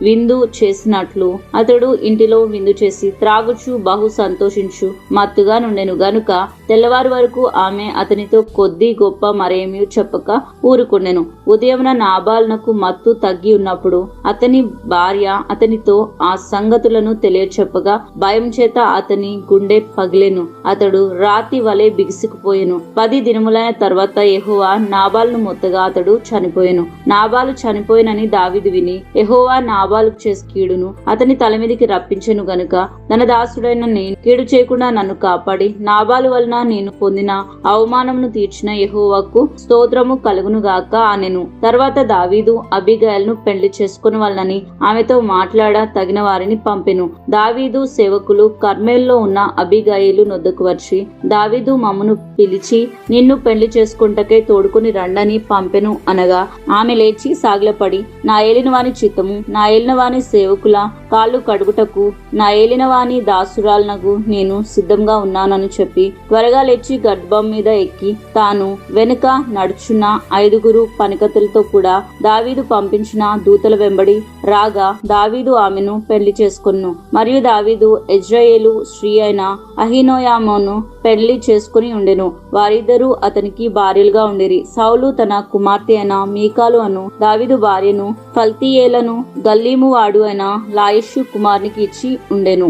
S2: విందు చేసినట్లు అతడు ఇంటిలో విందు చేసి త్రాగుచు బహు సంతోషించు మత్తుగా నుండెను గనుక తెల్లవారు వరకు ఆమె అతనితో కొద్ది గొప్ప మరేమీ చెప్పక ఊరుకుండెను. ఉదయమున నాబాలునకు మత్తు తగ్గి ఉన్నప్పుడు అతని భార్య అతనితో ఆ సంగతులను తెలియచెప్పగా భయం చేత అతని గుండె పగిలెను. అతడు రాతి వలె బిగుసుకుపోయెను. 10 దినములైన తర్వాత యెహోవా నాబాలును మొత్తగా అతడు చనిపోయెను. నాబాలు చనిపోయినని దావీదు విని, యెహోవా నాబాలుకు చేసి కీడును అతని తల మీదికి రప్పించెను గనుక తన దాసుడైన నేను కీడు చేయకుండా నన్ను కాపాడి నాబాలు వలన నేను పొందిన అవమానమును తీర్చిన యెహోవాకు స్తోత్రము కలుగును గాక అనెను. తర్వాత దావీదు అబీగయల్ను పెళ్లి చేసుకుని వలనని ఆమెతో మాట్లాడ తగిన వారిని పంపెను. దావీదు సేవకులు కర్మేల్లో ఉన్న అబీగయలు నొద్దకు వచ్చి, దావీదు మమ్మును పిలిచి నిన్ను పెళ్లి చేసుకుంటకై తోడుకుని రండని పంపెను అనగా, ఆమె లేచి సాగిలపడి, నా ఏలిన వాని చిత్తము, నా ఏలిన వాని సేవకుల కాళ్ళు కడుగుటకు నా ఏలిన వాని దాసురాలనగు నేను సిద్ధంగా ఉన్నానని చెప్పి త్వరగా లేచి గర్భం మీద ఎక్కి తాను వెనుక నడుచున్న 5 పనికతులతో కూడా దావీదు పంపించిన దూతల వెంబడి రాగా దావీదు ఆమెను పెళ్లి చేసుకొను. మరియు దావీదు ఇజ్రాయేలు స్త్రీ అయిన అహీనోయామును పెళ్లి చేసుకుని ఉండెను. వారిద్దరూ అతనికి భార్యలుగా ఉండిరి. సౌలు తన కుమార్తె అయిన మీకాలు అను దావీదు భార్యను ఫల్తీయేలను గల్లీము వాడు అయిన లాయిషు కుమారునికి ఇచ్చి ఉండెను.